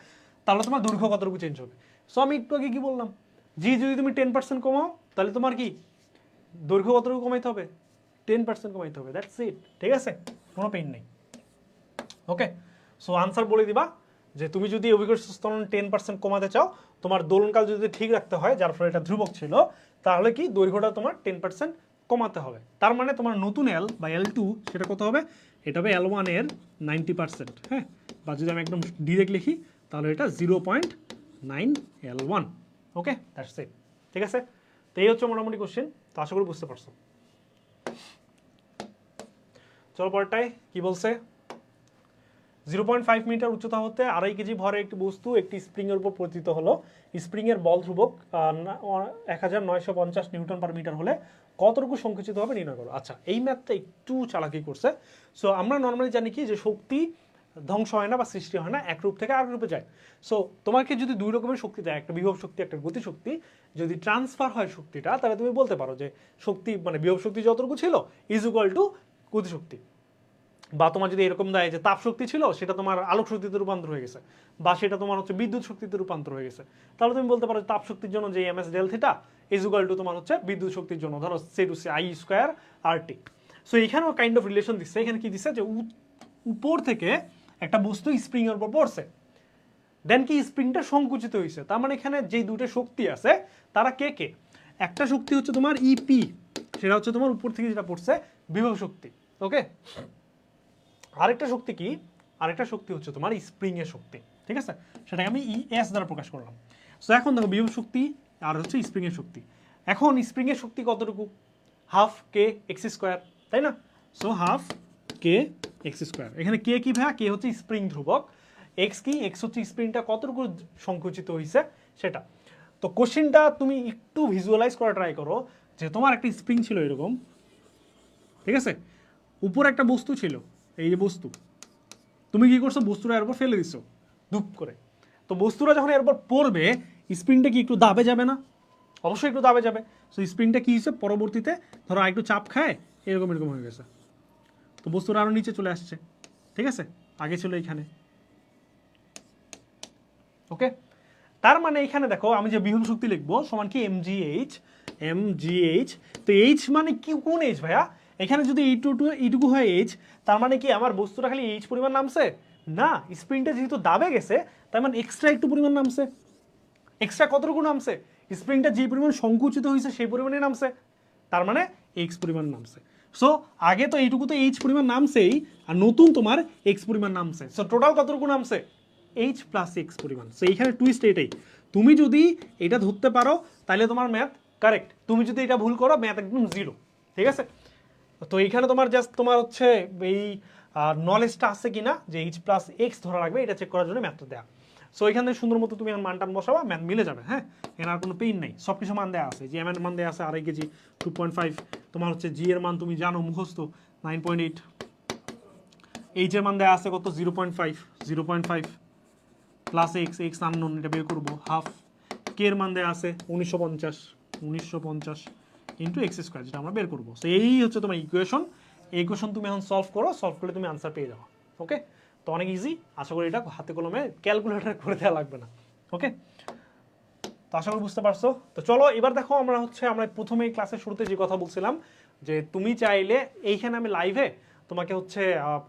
তাহলে তোমার দৈর্ঘ্য কতটুকু চেঞ্জ হবে? সো আমি একটু আগে কি বললাম, জি যদি তুমি 10% কমাও তাহলে তোমার কি দৈর্ঘ্য কতটুকু কমাইতে হবে? 10% কমাইতে হবে, দ্যাটস ইট। ঠিক আছে, কোনো পেইন নেই। ওকে, সো আনসার বলে দিবা যে তুমি যদি অভিকর্ষ ত্বরণ 10% কমাতে চাও, তোমার দোলনকাল যদি ঠিক রাখতে হয়, যার ফলে এটা ধ্রুবক ছিল, তাহলে কি দৈর্ঘ্যটা তোমার 10% কমাতে হবে। তার মানে তোমার নতুন এল বা L2 সেটা কত হবে? এটা হবে L1 এর 90%। হ্যাঁ, বা যদি আমি একদম ডিরেক্ট লিখি তাহলে এটা 0.9 L1। Okay, that's it. ঠিক আছে, তো এই হচ্ছে মোটামুটি কোশ্চেন। তো আশা করি বুঝতে পারছো। চলো পরেরটায় কি বলছে। 0.5 মিটার উচ্চতা হতে 2.5 কেজি ভরের একটি বস্তু একটি স্প্রিং এর উপর পতিত হলো। স্প্রিং এর বল ধ্রুবক 1950 নিউটন পার মিটার হলে কতটুকু সংকুচিত হবে নির্ণয় করো। আচ্ছা, এই ম্যাথটা একটু চালাকি করছে। সো আমরা নর্মালি জানি কি যে শক্তি ধ্বংস হয় না বা সৃষ্টি হয় না, এক রূপ থেকে আরেক রূপে যায়। সো তোমাকে যদি দুই রকমের শক্তি দেয়, একটা বিভব শক্তি একটা গতি শক্তি, যদি ট্রান্সফার হয় শক্তিটা, তাহলে তুমি বলতে পারো যে শক্তি মানে বিভব শক্তি যতটুকু ছিল ইজ ইকুয়াল টু গতি শক্তি। বা তোমার যদি এরকম দেয় যে তাপ শক্তি ছিল সেটা তোমার আলোক শক্তিতে রূপান্তর হয়ে গেছে, বা সেটা তোমার হচ্ছে বিদ্যুৎ শক্তিতে রূপান্তর হয়ে গেছে, তাহলে তুমি বলতে পারো তাপ শক্তির জন্য যে m s del theta is equal to তোমার হচ্ছে বিদ্যুৎ শক্তির জন্য ধরো সে টু সে i square r t. So এখানেও কাইন্ড অফ রিলেশন দিচ্ছে। এখানে কি দিচ্ছে যে উপর থেকে একটা বস্তু স্প্রিং এর উপর পড়ছে, দেন কি স্প্রিংটা সংকুচিত হয়েছে। তার মানে এখানে যে দুটো শক্তি আছে তারা কে কে? একটা শক্তি হচ্ছে তোমার ইপি, সেটা হচ্ছে তোমার উপর থেকে যেটা পড়ছে বিভব শক্তি। ওকে, আরেকটা শক্তি কি? আরেকটা শক্তি হচ্ছে তোমার স্প্রিং এর শক্তি। ঠিক আছে, সেটাকে আমি ইএস দ্বারা প্রকাশ করলাম। সো এখন দেখো বিভব শক্তি আর হচ্ছে স্প্রিং এর শক্তি। এখন স্প্রিং এর শক্তি কতটুকু? হাফ কে এক্স স্কোয়ার, তাই না? সো হাফ কে এক্স স্কোয়ার। এখানে কে কি ভাইয়া? কে হচ্ছে স্প্রিং ধ্রুবক, এক্স কি? এক্স হচ্ছে স্প্রিংটা কতটুকু সংকুচিত হয়েছে সেটা। তো কোশ্চেনটা তুমি একটু ভিজুয়ালাইজ করা ট্রাই করো যে তোমার একটা স্প্রিং ছিল এরকম, ঠিক আছে, উপর একটা বস্তু ছিল, এই যে বস্তু, তুমি কি করছো? বস্তুটা এর উপর ফেলে দিছো ধুপ করে। তো বস্তুটা যখন এর উপর পড়বে, স্প্রিংটা কি একটু দাবে যাবে না? অবশ্যই একটু দাবে যাবে। সো স্প্রিংটা কি হয়েছে পরবর্তীতে ধরো একটু চাপ খায় এরকম এরকম হয়ে গেছে, তো বস্তুটা আরো নিচে চলে আসছে। ঠিক আছে, আগে ছিল এইখানে। ওকে, তার মানে এখানে দেখো আমি যে বিভব শক্তি লিখবো সমান কি এমজিএইচ। এমজিএইচ, তো এইচ মানে কি? কোন এইচ ভাইয়া? এখানে যদি এইটুকু হয় এইচ, তার মানে কি আমার বস্তুটা খালি এইচ পরিমাণ নামছে? না, স্প্রিংটা যেহেতু দাবে গেছে তার মানে এক্সট্রা একটু পরিমাণ নামছে। এক্সট্রা কতটুকু নামছে? স্প্রিংটা যে পরিমাণ সংকুচিত হয়েছে সেই পরিমাণে নামছে, তার মানে এক্স পরিমাণ নামছে। সো আগে তো এইটুকু তো এইচ পরিমাণ নামছেই, আর নতুন তোমার এক্স পরিমাণ নামছে। সো টোটাল কতটুকু নামছে? এইচ প্লাস এক্স পরিমাণ। সো এইখানে টুইস্ট এটাই, তুমি যদি এটা ধরতে পারো তাহলে তোমার ম্যাথ কারেক্ট, তুমি যদি এটা ভুল করো ম্যাথ একদম জিরো। ঠিক আছে, তো এইখানে তোমার জাস্ট তোমার হচ্ছে এই নলেজটা আছে কিনা যে এইচ প্লাস এক্স ধরা রাখবে এটা চেক করার জন্য ম্যাথটা দেওয়া। সো এখানে সুন্দর মতো তুমি মান টান বসাবা, ম্যাথ মিলে যাবে। হ্যাঁ, এর আর কোনো পেইন নেই, সব কিছু মান দেওয়া আছে। জি এম এর মান দেওয়া আছে 2.5 কেজি, 2.5। তোমার হচ্ছে জি এর মান তুমি জানো মুখস্থ 9.8। এইচ এর মান দেওয়া আছে কত? 0.5, 0.5 প্লাস এক্স, এক্স আননোন, এটা বের করবো। হাফ কে এর মান দেওয়া আছে 1950 ইন্টু এক্স স্কোয়ার, যেটা আমরা বের করবো। সো এই হচ্ছে তোমার ইকুয়েশন। এই ইকুয়েশন তুমি এখন সলভ করো, সলভ করলে তুমি আনসার পেয়ে যাও। ওকে, তো অনেক ইজি। আশা করি এটা হাতে কলমে ক্যালকুলেটর করে দেওয়া লাগবে না। ওকে, তো আশা করি বুঝতে পারছো। তো চলো এবার দেখো আমরা প্রথমেই ক্লাসের শুরুতে যে কথা বলছিলাম যে তুমি চাইলে এইখানে আমি লাইভে তোমাকে হচ্ছে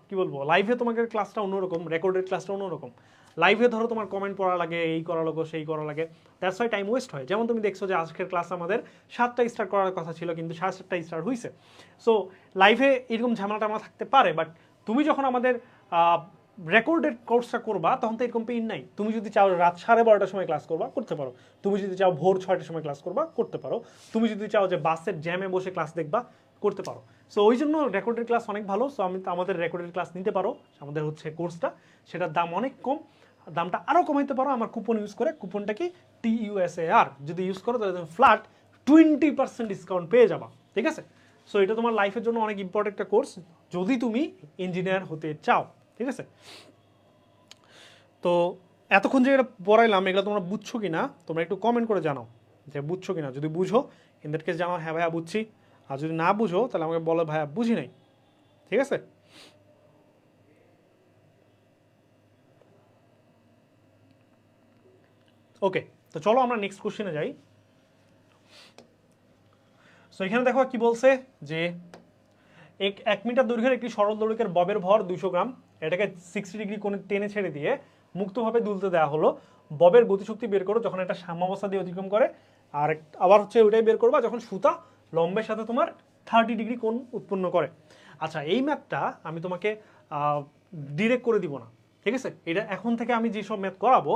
কি বলবো, লাইভে তোমাকে ক্লাসটা অন্যরকম, রেকর্ডেড ক্লাসটা অন্যরকম। লাইভে ধরো তোমার কমেন্ট পড়া লাগে, এই করা লাগে, সেই করা লাগে, দ্যাটস ওয়াই টাইম ওয়েস্ট হয়। যেমন তুমি দেখছো যে আজকের ক্লাস আমাদের 7টায় স্টার্ট করার কথা ছিল কিন্তু 7:30টায় স্টার্ট হয়েছে। সো লাইভে এরকম ঝামেলাটা আমার থাকতে পারে, বাট তুমি যখন আমাদের রেকর্ডেড কোর্সটা করবা তখন তো এরকম পেইন নাই। তুমি যদি চাও রাত 12:30টার সময় ক্লাস করবা, করতে পারো। তুমি যদি চাও ভোর 6টার সময় ক্লাস করবা, করতে পারো। তুমি যদি চাও যে বাসের জ্যামে বসে ক্লাস দেখবা, করতে পারো। সো ওই জন্য রেকর্ডেড ক্লাস অনেক ভালো। সো আমাদের রেকর্ডেড ক্লাস নিতে পারো। আমাদের হচ্ছে কোর্সটা, সেটার দাম অনেক কম, দামটা আরও কমাইতে পারো আমার কুপন ইউজ করে। কুপনটা কি? TUSAR যদি ইউজ করো তাহলে তুমি ফ্ল্যাট 20% ডিসকাউন্ট পেয়ে যাবা। ঠিক আছে, সো এটা তোমার লাইফের জন্য অনেক ইম্পর্টেন্ট একটা কোর্স যদি তুমি ইঞ্জিনিয়ার হতে চাও। ঠিক আছে, তো এতক্ষণ যে এটা পড়াইলাম এগুলো তোমরা বুঝছো কিনা তোমরা একটু কমেন্ট করে জানাও যে বুঝছো কিনা। যদি বুঝো ইন দ্যাট কেস জানাও হ্যাঁ ভাইয়া বুঝছি, আর যদি না বুঝো তাহলে আমাকে বলো ভাইয়া বুঝি নাই। ঠিক আছে, ওকে, তো চলো আমরা নেক্সট কোশ্চেনে যাই। সো এখানে দেখো কি বলছে যে 1 মিটার দৈর্ঘ্যের একটি সরল দোলকের ববের ভর 200 গ্রাম, এটাকে 60 ডিগ্রি কোণে টেনে ছেড়ে দিয়ে মুক্তভাবে দুলতে দেওয়া হলো। ববের গতিশক্তি বের করো যখন এটা সাম্যাবস্থা দিয়ে অতিক্রম করে, আর আবার হচ্ছে ওইটাই বের করবা যখন সুতা লম্বের সাথে তোমার 30 ডিগ্রি কোণ উৎপন্ন করে। আচ্ছা, এই ম্যাথটা আমি তোমাকে ডিরেক্ট করে দিব না, ঠিক আছে? এটা এখন থেকে আমি যেসব ম্যাথ করাবো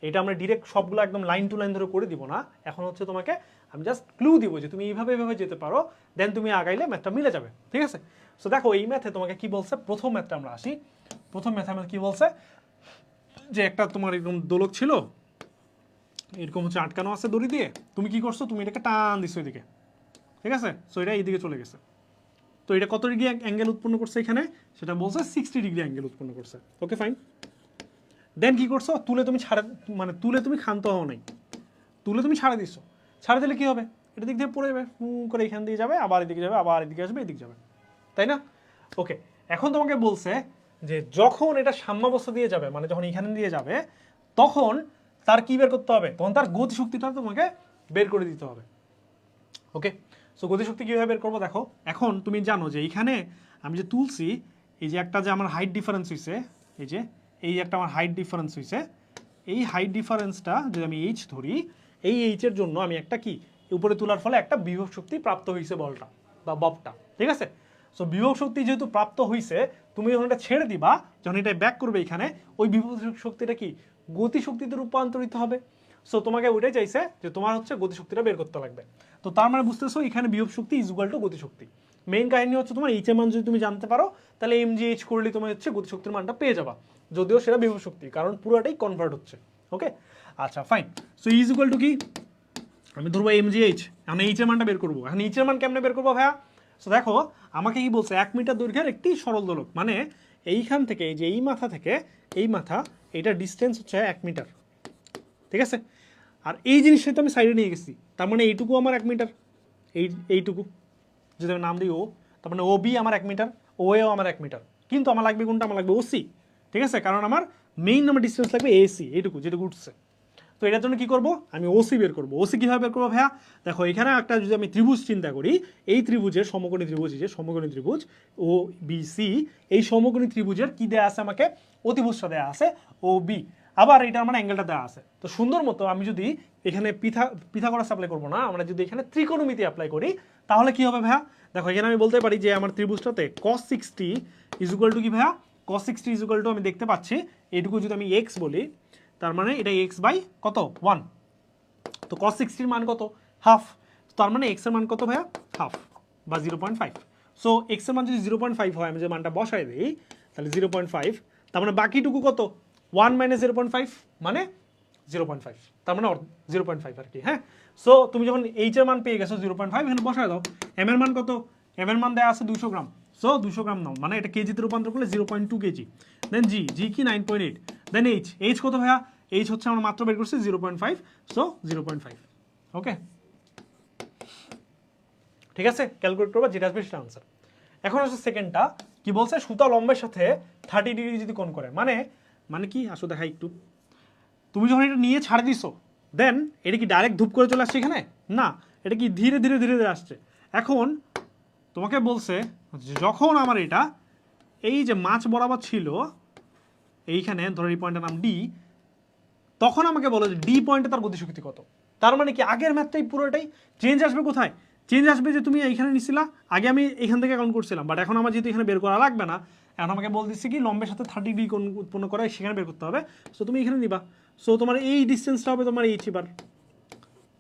এটা আমরা ডিরেক্ট সবগুলো একদম লাইন টু লাইন ধরে করে দিব না। এখন হচ্ছে তোমাকে আমি জাস্ট ক্লু দিব যে তুমি এইভাবে এইভাবে যেতে পারো, দেন তুমি আগাইলে ম্যাথটা মিলে যাবে, ঠিক আছে? সো দেখো এই ম্যাথে তোমাকে কি বলছে, প্রথম ম্যাথটা আমরা আসি। প্রথম ম্যাথে আমাদের কি বলছে যে একটা তোমার এরকম দোলক ছিল, এরকম হচ্ছে আটকানো আছে দড়ি দিয়ে, তুমি কি করছো, তুমি এটাকে টান দিছো এদিকে, ঠিক আছে? সো এটা এইদিকে চলে গেছে। তো এটা কত ডিগ্রি অ্যাঙ্গেল উৎপন্ন করছে এখানে, সেটা বলছে 60 ডিগ্রি অ্যাঙ্গেল উৎপন্ন করছে। Okay fine. দেন কি করছো, তুলে তুমি ক্ষান্ত হও নাই, তুলে তুমি ছাড়ে দিছো। ছাড়ে দিলে কি হবে, এটা দিক দিয়ে পড়ে যাবে, করে এখান দিয়ে যাবে, আবার এদিকে যাবে, আবার এদিকে আসবে, এদিকে যাবে, তাই না? ওকে, এখন তোমাকে বলছে যে যখন এটা সাম্যাবস্থা দিয়ে যাবে, মানে যখন এখানে দিয়ে যাবে, তখন তার কি বের করতে হবে, তখন তার গতিশক্তিটা তোমাকে বের করে দিতে হবে। ওকে, সো গতিশক্তি কীভাবে বের করবো দেখো। এখন তুমি জানো যে এইখানে আমি যে তুলছি, এই যে একটা যে আমার হাইট ডিফারেন্স হয়েছে, এই একটা আমার হাইট ডিফারেন্স হয়েছে, এই হাইট ডিফারেন্সটা যদি আমি এইচ ধরি, এই এইচের জন্য আমি একটা কি উপরে তোলার ফলে একটা বিভব শক্তি প্রাপ্ত হয়েছে বলটা বা ববটা, ঠিক আছে? সো বিভব শক্তি যেহেতু প্রাপ্ত হয়েছে, তুমি যখন এটা ছেড়ে দিবা, যখন এটা ব্যাক করবে এখানে, ওই বিভব শক্তিটা কি গতিশক্তিতে রূপান্তরিত হবে। সো তোমাকে ওইটাই চাইছে যে তোমার হচ্ছে গতিশক্তিটা বের করতে লাগবে। তো তার মানে বুঝতেছো এখানে বিভব শক্তি ইজ ইকুয়াল টু গতিশক্তি। মেইন কাহিনী হচ্ছে তোমার এইচ এর মান যদি তুমি জানতে পারো, তাহলে এমজিএইচ করলে তোমার হচ্ছে গতিশক্তির মানটা পেয়ে যাবা, যদিও সেটা বিভব শক্তি, কারণ পুরোটাই কনভার্ট হচ্ছে। ওকে, আচ্ছা fine. So is equal to কি, আমি ধরবো এমজিএইচ, আমি এইচ এর মানটা বের করবো। এখন এইচ এর মান কেমনে বের করবো ভাইয়া? সো দেখো আমাকে কি বলছে, 1 মিটার দৈর্ঘ্যের একটি সরল দোলক, মানে এইখান থেকে এই যে এই মাথা থেকে এই মাথা, এইটার ডিস্টেন্স হচ্ছে 1 মিটার, ঠিক আছে? আর এই জিনিসটা তো আমি সাইডে নিয়ে গেছি, তার মানে এইটুকু আমার 1 মিটার, এইটুকু যদি আমি নাম দিই ও, তার মানে ও বি আমার 1 মিটার, ও এও আমার 1 মিটার, কিন্তু আমার লাগবে কোনটা, আমার লাগবে ওসি, ঠিক আছে? কারণ আমার মেইন আমার ডিস্টেন্স লাগবে এসি, এইটুকু যেটুকু উঠছে। তো এটার জন্য কি করব, আমি ওসি বের করবো। ওসি কীভাবে বের করবো ভাইয়া? দেখো এখানে একটা যদি আমি ত্রিভুজ চিন্তা করি, এই ত্রিভুজের সমকোণী ত্রিভুজ, যে সমকোণী ত্রিভুজ ও বি সি, এই সমকোণী ত্রিভুজের কি দেয়া আছে আমাকে, অতিভুজটা দেয়া আছে ও বি, আবার এটা আমার অ্যাঙ্গেলটা দেওয়া আছে। তো সুন্দর মতো আমি যদি এখানে পিথাগোরাস অ্যাপ্লাই করবো না, আমরা যদি এখানে ত্রিকোণমিতি অ্যাপ্লাই করি, তাহলে কি হবে ভাইয়া? দেখো এখানে আমি বলতে পারি যে আমার ত্রিভুজটাতে cos 60 ইজ ইকুয়াল টু কি ভাইয়া, cos 60 ইজ ইকুয়াল টু আমি দেখতে পাচ্ছি এইটুকু যদি আমি এক্স বলি, তার মানে এটা এক্স বাই কত 1, তো cos 60 এর মান কত, হাফ, তার মানে এক্স এর মান কত ভাইয়া, হাফ বা 0.5। সো এক্স এর মান যদি 0.5 হয়, আমি যে মানটা বসাই দিই, তাহলে 0.5, তার মানে বাকিটুকু কত, 1 মাইনাস 0.5 মানে 0.5, তার মানে 0.5 আর কি। হ্যাঁ, সো তুমি যখন এইচ এর মান পেয়ে গেছো 0.5, এখানে বসায় দাও। এম এর মান কত, এম এর মান দেওয়া আছে 200 গ্রাম, সো 200 গ্রাম নাও, মানে এটা কেজিতে রূপান্তর করলে 0.2 কেজি। দেন জি কি 9.8, দেন এইচ কত ভাইয়া, এইচ হচ্ছে আমরা মাত্র বের করছি 0.5, সো 0.5। ওকে, ঠিক আছে, ক্যালকুলেট করবা, যেটা আসবে সেটা আনসার। এখন হচ্ছে সেকেন্ডটা কি বলছে, সুতা লম্বের সাথে 30 ডিগ্রি যদি কোণ করে, মানে কি আসো দেখাই একটু। তুমি যখন এটা নিয়ে ছাড়ে দিছো, দেন এটা কি ডাইরেক্ট ধূপ করে চলে আসছে এখানে, না, এটা কি ধীরে ধীরে ধীরে ধীরে আসছে। এখন তোমাকে বলছে যখন আমার এটা এই যে মাছ বরাবর ছিল এইখানে, ধরো এই পয়েন্টের নাম ডি, তখন আমাকে বলো যে ডি পয়েন্টে তার গতিশক্তি কত। তার মানে কি আগের ম্যাথটাই পুরোটাই চেঞ্জ আসবে, কোথায় চেঞ্জ আসবে, যে তুমি এইখানে নিছিলা, আগে আমি এখান থেকে কাউন্ট করছিলাম, বাট এখন আমার যেহেতু এখানে বের করা লাগবে না, এখন আমাকে বল দিচ্ছে কি লম্বের সাথে 30 ডিগ্রি কোণ উৎপন্ন করা, সেখানে বের করতে হবে। সো তুমি এখানে নিবা, সো তোমার এই ডিস্টেন্সটা হবে তোমার এইচ বার,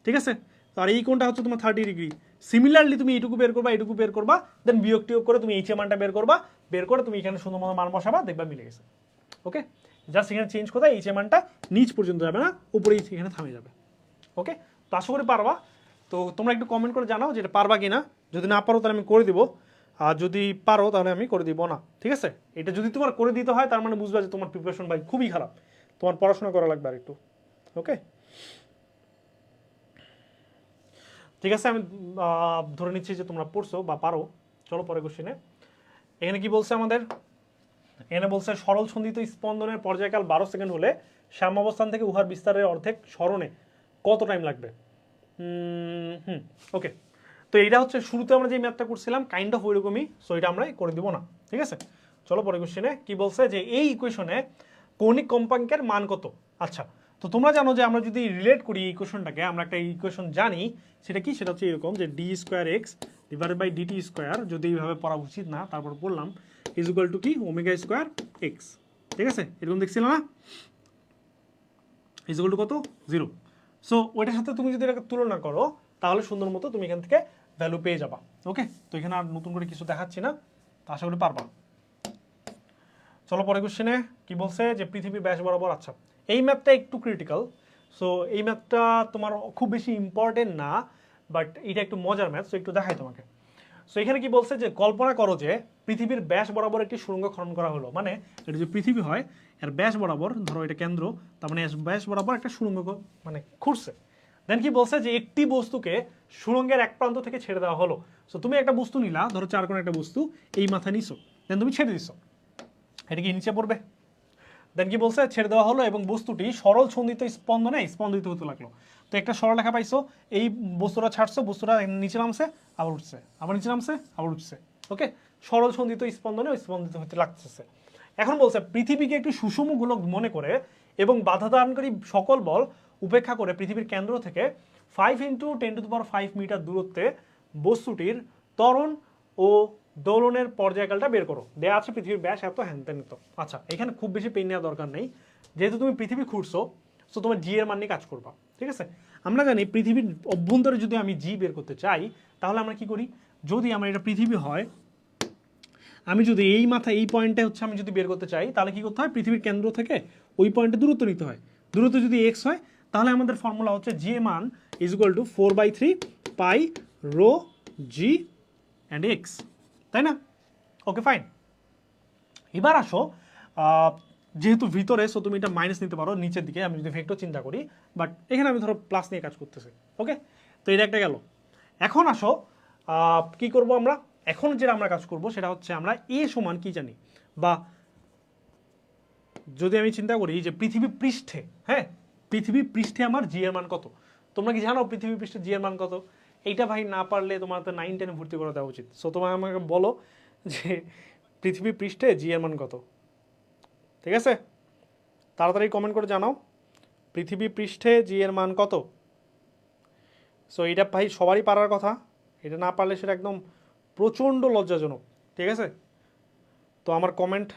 ঠিক আছে? আর এই কোণটা হচ্ছে তোমার 30 ডিগ্রি। সিমিলারলি তুমি এইটুকু বের করবা, দেন বিয়োগ টিয়োগ করে তুমি এইচ এর মানটা বের করবা, বের করে তুমি এখানে সুন্দর মতো মান বসাবা, দেখবা মিলে গেছে। ওকে, জাস্ট এখানে চেঞ্জ কোথায়, এইচ এর মানটা নিচ পর্যন্ত যাবে না, উপরেই এখানে থামে যাবে। ওকে, তো আশা করি পারবা। তো তোমরা একটু কমেন্ট করে জানাও যে এটা পারবা কিনা, যদি না পারো তাহলে আমি করে দিব, আর যদি পারো তাহলে আমি করে দিব না, ঠিক আছে? এটা যদি তোমার করে দিতে হয়, তার মানে বুঝবা যে তোমার প্রিপারেশন ভাই খুবই খারাপ, তোমার পড়াশোনা করা লাগবে আর একটু। ওকে, ঠিক আছে, আমি ধরে নিচ্ছি যে তোমরা পড়ছো বা পারো। চলো পরে কোশ্চেনে। এখানে কি বলছে আমাদের, এখানে বলছে সরল সন্ধিত স্পন্দনের পর্যায়কাল 12 সেকেন্ড হলে সাম্যাবস্থান থেকে উহার বিস্তারের অর্ধেক সরণে কত টাইম লাগবে? ওকে, তো এটা হচ্ছে শুরুতে আমরা যে ম্যাথটা করছিলাম কাইন্ড অফ ওইরকমই, সো এটা আমরা করে দিব না, ঠিক আছে। চলো পরের কোশ্চেনে কি বলছে যে এই ইকুয়েশনে কৌণিক কম্পাঙ্কের মান কত। আচ্ছা, তো তোমরা জানো যে আমরা যদি রিলেট করি এই ইকুয়েশনটাকে, আমরা একটা ইকুয়েশন জানি, সেটা কি, সেটা হচ্ছে এরকম যে D square X divided by DT square, যদি এইভাবে পড়া উচিত না, তারপর বললাম ইজ ইকুয়াল টু কি ওমেগা স্কোয়ার এক্স, ঠিক আছে, এরকম দেখছিল না, ইজ ইকুয়াল টু কত 0। সো ওইটার সাথে তুমি যদি এটাকে তুলনা করো তাহলে সুন্দর মতো তুমি এখান থেকে ভ্যালু পেয়ে যাবা। ওকে, তো এখানে আর নতুন করে কিছু দেখাচ্ছি না, তো আশা করি পারবা। চলো পরের কোশ্চেনে কি বলছে যে পৃথিবীর ব্যাস বরাবর। আচ্ছা, এই ম্যাথটা একটু ক্রিটিক্যাল, সো এই ম্যাথটা তোমার খুব বেশি ইম্পর্টেন্ট না, বাট এটা একটু মজার ম্যাথ, সো একটু দেখাই তোমাকে। সো এখানে কি বলছে যে কল্পনা করো যে পৃথিবীর ব্যাস বরাবর একটি সুড়ঙ্গ খনন করা হলো, মানে এটা যে পৃথিবী হয় এর ব্যাস বরাবর, ধরো এটা কেন্দ্র, তার মানে ব্যাস বরাবর একটা সুড়ঙ্গ মানে খুঁড়ছে। দেন কি বলছে যে একটি বস্তুকে সুড়ঙ্গের এক প্রান্ত থেকে ছেড়ে দেওয়া হলো। সো তুমি একটা বস্তু নিলা, ধরো চার কোণের একটা বস্তু, এই মাথা নিছো, দেন তুমি ছেড়ে দিছো, এটা কি নিচে পড়বে? দেন কি বলছে ছেড়ে দেওয়া হলো এবং বস্তুটি সরল ছন্দিত স্পন্দনে স্পন্দিত হতে লাগলো। তো একটা সরলরেখা পাইছো, এই বস্তুটা ছাড়ছো, বস্তুটা নিচে নামছে আবার উঠছে, আবার নিচে নামছে আবার উঠছে, ওকে, সরল ছন্দিত স্পন্দনে স্পন্দিত হতে লাগতেছে। এখন বলছে পৃথিবীকে একটি সুষম গোলক মনে করে এবং বাধা দানকারী সকল বল উপেক্ষা করে পৃথিবীর কেন্দ্র থেকে 5 × 10⁵ মিটার দূরত্বে বস্তুটির ত্বরণ ও দোলনের পর্যায়কালটা বের করো। দেয়া আছে পৃথিবীর ব্যাস এত, হ্যান তেন এত। আচ্ছা, এখানে খুব বেশি পেন নেওয়ার দরকার নেই, যেহেতু তুমি পৃথিবী খুঁড়ছো, সো তোমার জি এর মান নিয়ে কাজ করবা, ঠিক আছে। আমরা জানি পৃথিবীর অভ্যন্তরে যদি আমি জি বের করতে চাই, তাহলে আমরা কি করি, যদি আমার এটা পৃথিবী হয়, আমি যদি এই মাথা এই পয়েন্টে হচ্ছে আমি যদি বের করতে চাই, তাহলে কি করতে হয়, পৃথিবীর কেন্দ্র থেকে ওই পয়েন্টে দূরত্ব নিতে হয়। দূরত্ব যদি এক্স হয়, তাহলে আমাদের ফর্মুলা হচ্ছে জি এ মান is equal to 4/3 pi rho G and X, তাই না? Okay fine. এবার আসো, যেহেতু ভিতরে, সো তুমি এটা মাইনাস নিতে পারো নিচের দিকে, আমি যদি ভেক্টর চিন্তা করি, বাট এখানে আমি ধরো প্লাস নিয়ে কাজ করতেছি, ওকে। তো এটা একটা গেল। এখন আসো কি করব আমরা, এখন যেটা আমরা কাজ করব সেটা হচ্ছে আমরা এ সমান কি জানি, বা যদি আমি চিন্তা করি যে পৃথিবী পৃষ্ঠে, হ্যাঁ, পৃথিবী পৃষ্ঠে আমার জি এর মান কত। তোমরা কি জানো পৃথিবী পৃষ্ঠে জি এর মান কত? এইটা ভাই না পারলে তোমার তো 9-10 ভর্তি করে দেওয়া উচিত। সো তোমার আমাকে বলো যে পৃথিবী পৃষ্ঠে জি এর মান কত, ঠিক আছে? তাড়াতাড়ি কমেন্ট করে জানাও পৃথিবী পৃষ্ঠে জি এর মান কত। সো এটা ভাই সবারই পারার কথা, এটা না পারলে সেটা একদম প্রচণ্ড লজ্জাজনক, ঠিক আছে। তো আমার কমেন্ট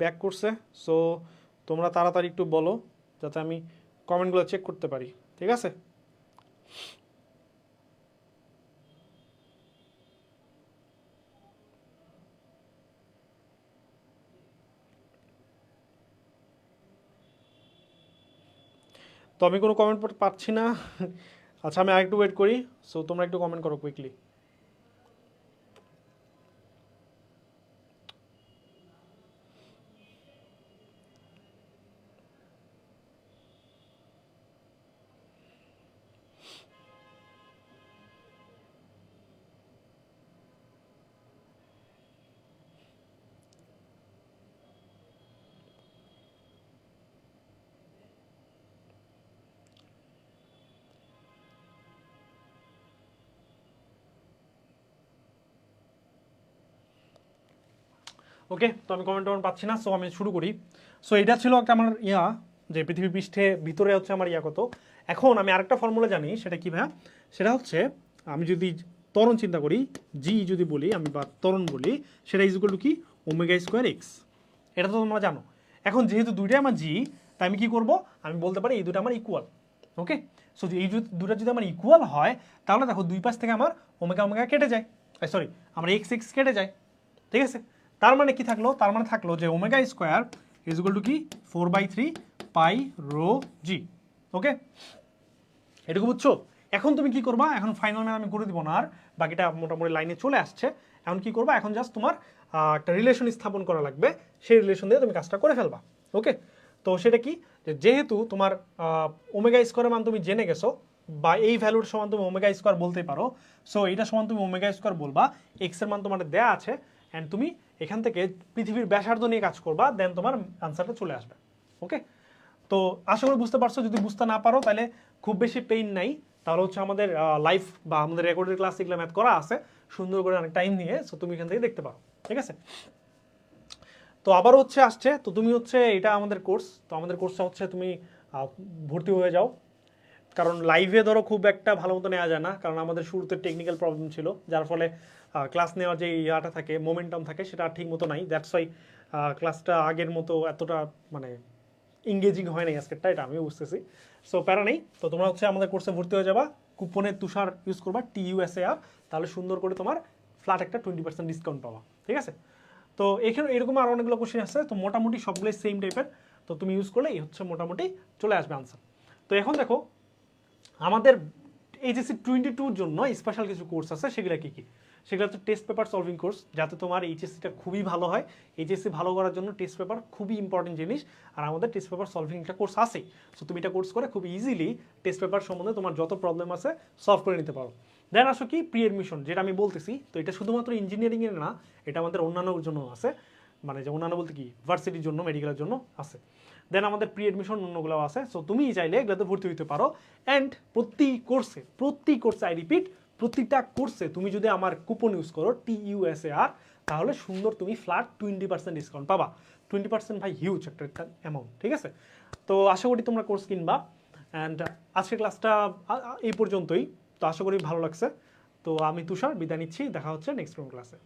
ব্যাক করছে, সো তোমরা তাড়াতাড়ি একটু বলো যাতে আমি কমেন্টগুলো চেক করতে পারি, ঠিক আছে। তো আমি কোনো কমেন্ট পাচ্ছি না। আচ্ছা, আমি আরেকটু ওয়েট করি, সো তোমরা একটু কমেন্ট করো কুইকলি। ওকে, তো আমি কমেন্ট পাচ্ছি না, সো আমি শুরু করি। সো এটা ছিল একটা আমার যে পৃথিবী পৃষ্ঠে ভিতরে হচ্ছে আমার কত। এখন আমি আরেকটা ফর্মুলা জানি, সেটা কি ভাইয়া, সেটা হচ্ছে আমি যদি ত্বরণ চিন্তা করি, জি যদি বলি আমি, বা ত্বরণ বলি, সেটা ইজ ইকুয়াল টু কি ওমেগা স্কোয়ার এক্স। এটা তো তোমরা জানো। এখন যেহেতু দুইটাই আমার জি, তাই আমি কি করব, আমি বলতে পারি এই দুটো আমার ইকুয়াল, ওকে। সো এই দুটো যদি আমার ইকুয়াল হয়, তাহলে দেখো দুই পাশ থেকে আমার ওমেগা ওমেগা কেটে যায়, সরি আমার এক্স এক্স কেটে যায়, ঠিক আছে। তার মানে কি থাকলো, তার মানে থাকলো যে omega square is equal to কি 4/3 পাই রো জি, ওকে। এটুকু বুঝছো? এখন তুমি কি করবা, এখন ফাইনাল ম্যান আমি করে দিব না আর, বাকিটা মোটামুটি লাইনে চলে আসছে। এখন কি করবা, এখন জাস্ট তোমার একটা রিলেশন স্থাপন করা লাগবে, সেই রিলেশন দিয়ে তুমি কাজটা করে ফেলবা, ওকে। তো সেটা কি, যেহেতু তোমার ওমেগা স্কোয়ারের মান তুমি জেনে গেছো, বা এই ভ্যালুর সমান তুমি ওমেগা স্কোয়ার বলতেই পারো, সো এটা সমান তুমি ওমেগা স্কোয়ার বলবা, এক্স এর মান তোমার দেয়া আছে, অ্যান্ড তুমি এখান থেকে পৃথিবীর ব্যাসার্ধ নিয়ে কাজ করবা, দেন তোমার আনসারটা চলে আসবে, ওকে। তো আশা করি বুঝতে পারছো। যদি বুঝতে না পারো তাহলে খুব বেশি পেইন নাই, তাহলে হচ্ছে আমাদের লাইভ বা আমাদের রেকর্ডের ক্লাস এগুলো ম্যাথ করা আছে সুন্দর করে অনেক টাইম নিয়ে, সো তুমি এখান থেকে দেখতে পারো, ঠিক আছে। তো আবার হচ্ছে আসছে, তো তুমি হচ্ছে এটা আমাদের কোর্স, তো আমাদের কোর্সটা হচ্ছে তুমি ভর্তি হয়ে যাও, কারণ লাইভে ধরো খুব একটা ভালো মতো নেওয়া যায় না, কারণ আমাদের শুরুতে টেকনিক্যাল প্রবলেম ছিল, যার ফলে ক্লাস নেওয়ার যে ইয়াটা থাকে, মোমেন্টাম থাকে, সেটা ঠিক মতো নাই। দ্যাটস ওয়াই ক্লাসটা আগের মতো এতটা মানে ইংগেজিং হয় নাই আজকেরটা, এটা আমিও বুঝতেছি। সো প্যারা নেই, তো তোমরা হচ্ছে আমাদের কোর্সে ভর্তি হয়ে যাবা, কুপনে তুষার ইউজ করবা, TUSAR, তাহলে সুন্দর করে তোমার ফ্ল্যাট একটা 20% ডিসকাউন্ট পাবা, ঠিক আছে। তো এখানে এরকম আরও অনেকগুলো কোশ্চেন আছে, তো মোটামুটি সবগুলোই সেম টাইপের, তো তুমি ইউজ করলে এই হচ্ছে মোটামুটি চলে আসবে আনসার। তো এখন দেখো আমাদের HSC 22-র জন্য স্পেশাল কিছু কোর্স আছে, সেগুলো কি কি? সেগুলো হচ্ছে টেস্ট পেপার সলভিং কোর্স, যাতে তোমার এইচএসসিটা খুবই ভালো হয়। এইচএসসি ভালো করার জন্য টেস্ট পেপার খুবই ইম্পর্টেন্ট জিনিস, আর আমাদের টেস্ট পেপার সলভিং একটা কোর্স আছে। সো তুমি এটা কোর্স করে খুব ইজিলি টেস্ট পেপার সম্বন্ধে তোমার যত প্রবলেম আছে সলভ করে নিতে পারো। দেন আসো কি প্রি এডমিশন, যেটা আমি বলতেছি, তো এটা শুধুমাত্র ইঞ্জিনিয়ারিংয়ের না, এটা আমাদের অন্যান্যর জন্য আছে, মানে যে অন্যান্য বলতে কি ভার্সিটির জন্য, মেডিকেলের জন্য আছে। দেন আমাদের প্রি এডমিশন অন্যগুলো আছে, সো তুমি চাইলে এগুলোতে ভর্তি হতে পারো। অ্যান্ড প্রতি কোর্সে আই রিপিট, প্রতিটা কোর্সে তুমি যদি আমার কুপন ইউজ করো TUSAR, তাহলে সুন্দর তুমি ফ্ল্যাট 20% ডিসকাউন্ট পাবা। 20% ভাই হিউজ একটা অ্যামাউন্ট, ঠিক আছে। তো আশা করি তোমরা কোর্স কিনবা। অ্যান্ড আজকের ক্লাসটা এই পর্যন্তই, তো আশা করি ভালো লাগছে। তো আমি তুষার বিদায় নিচ্ছি, দেখা হচ্ছে নেক্সট ক্লাসে।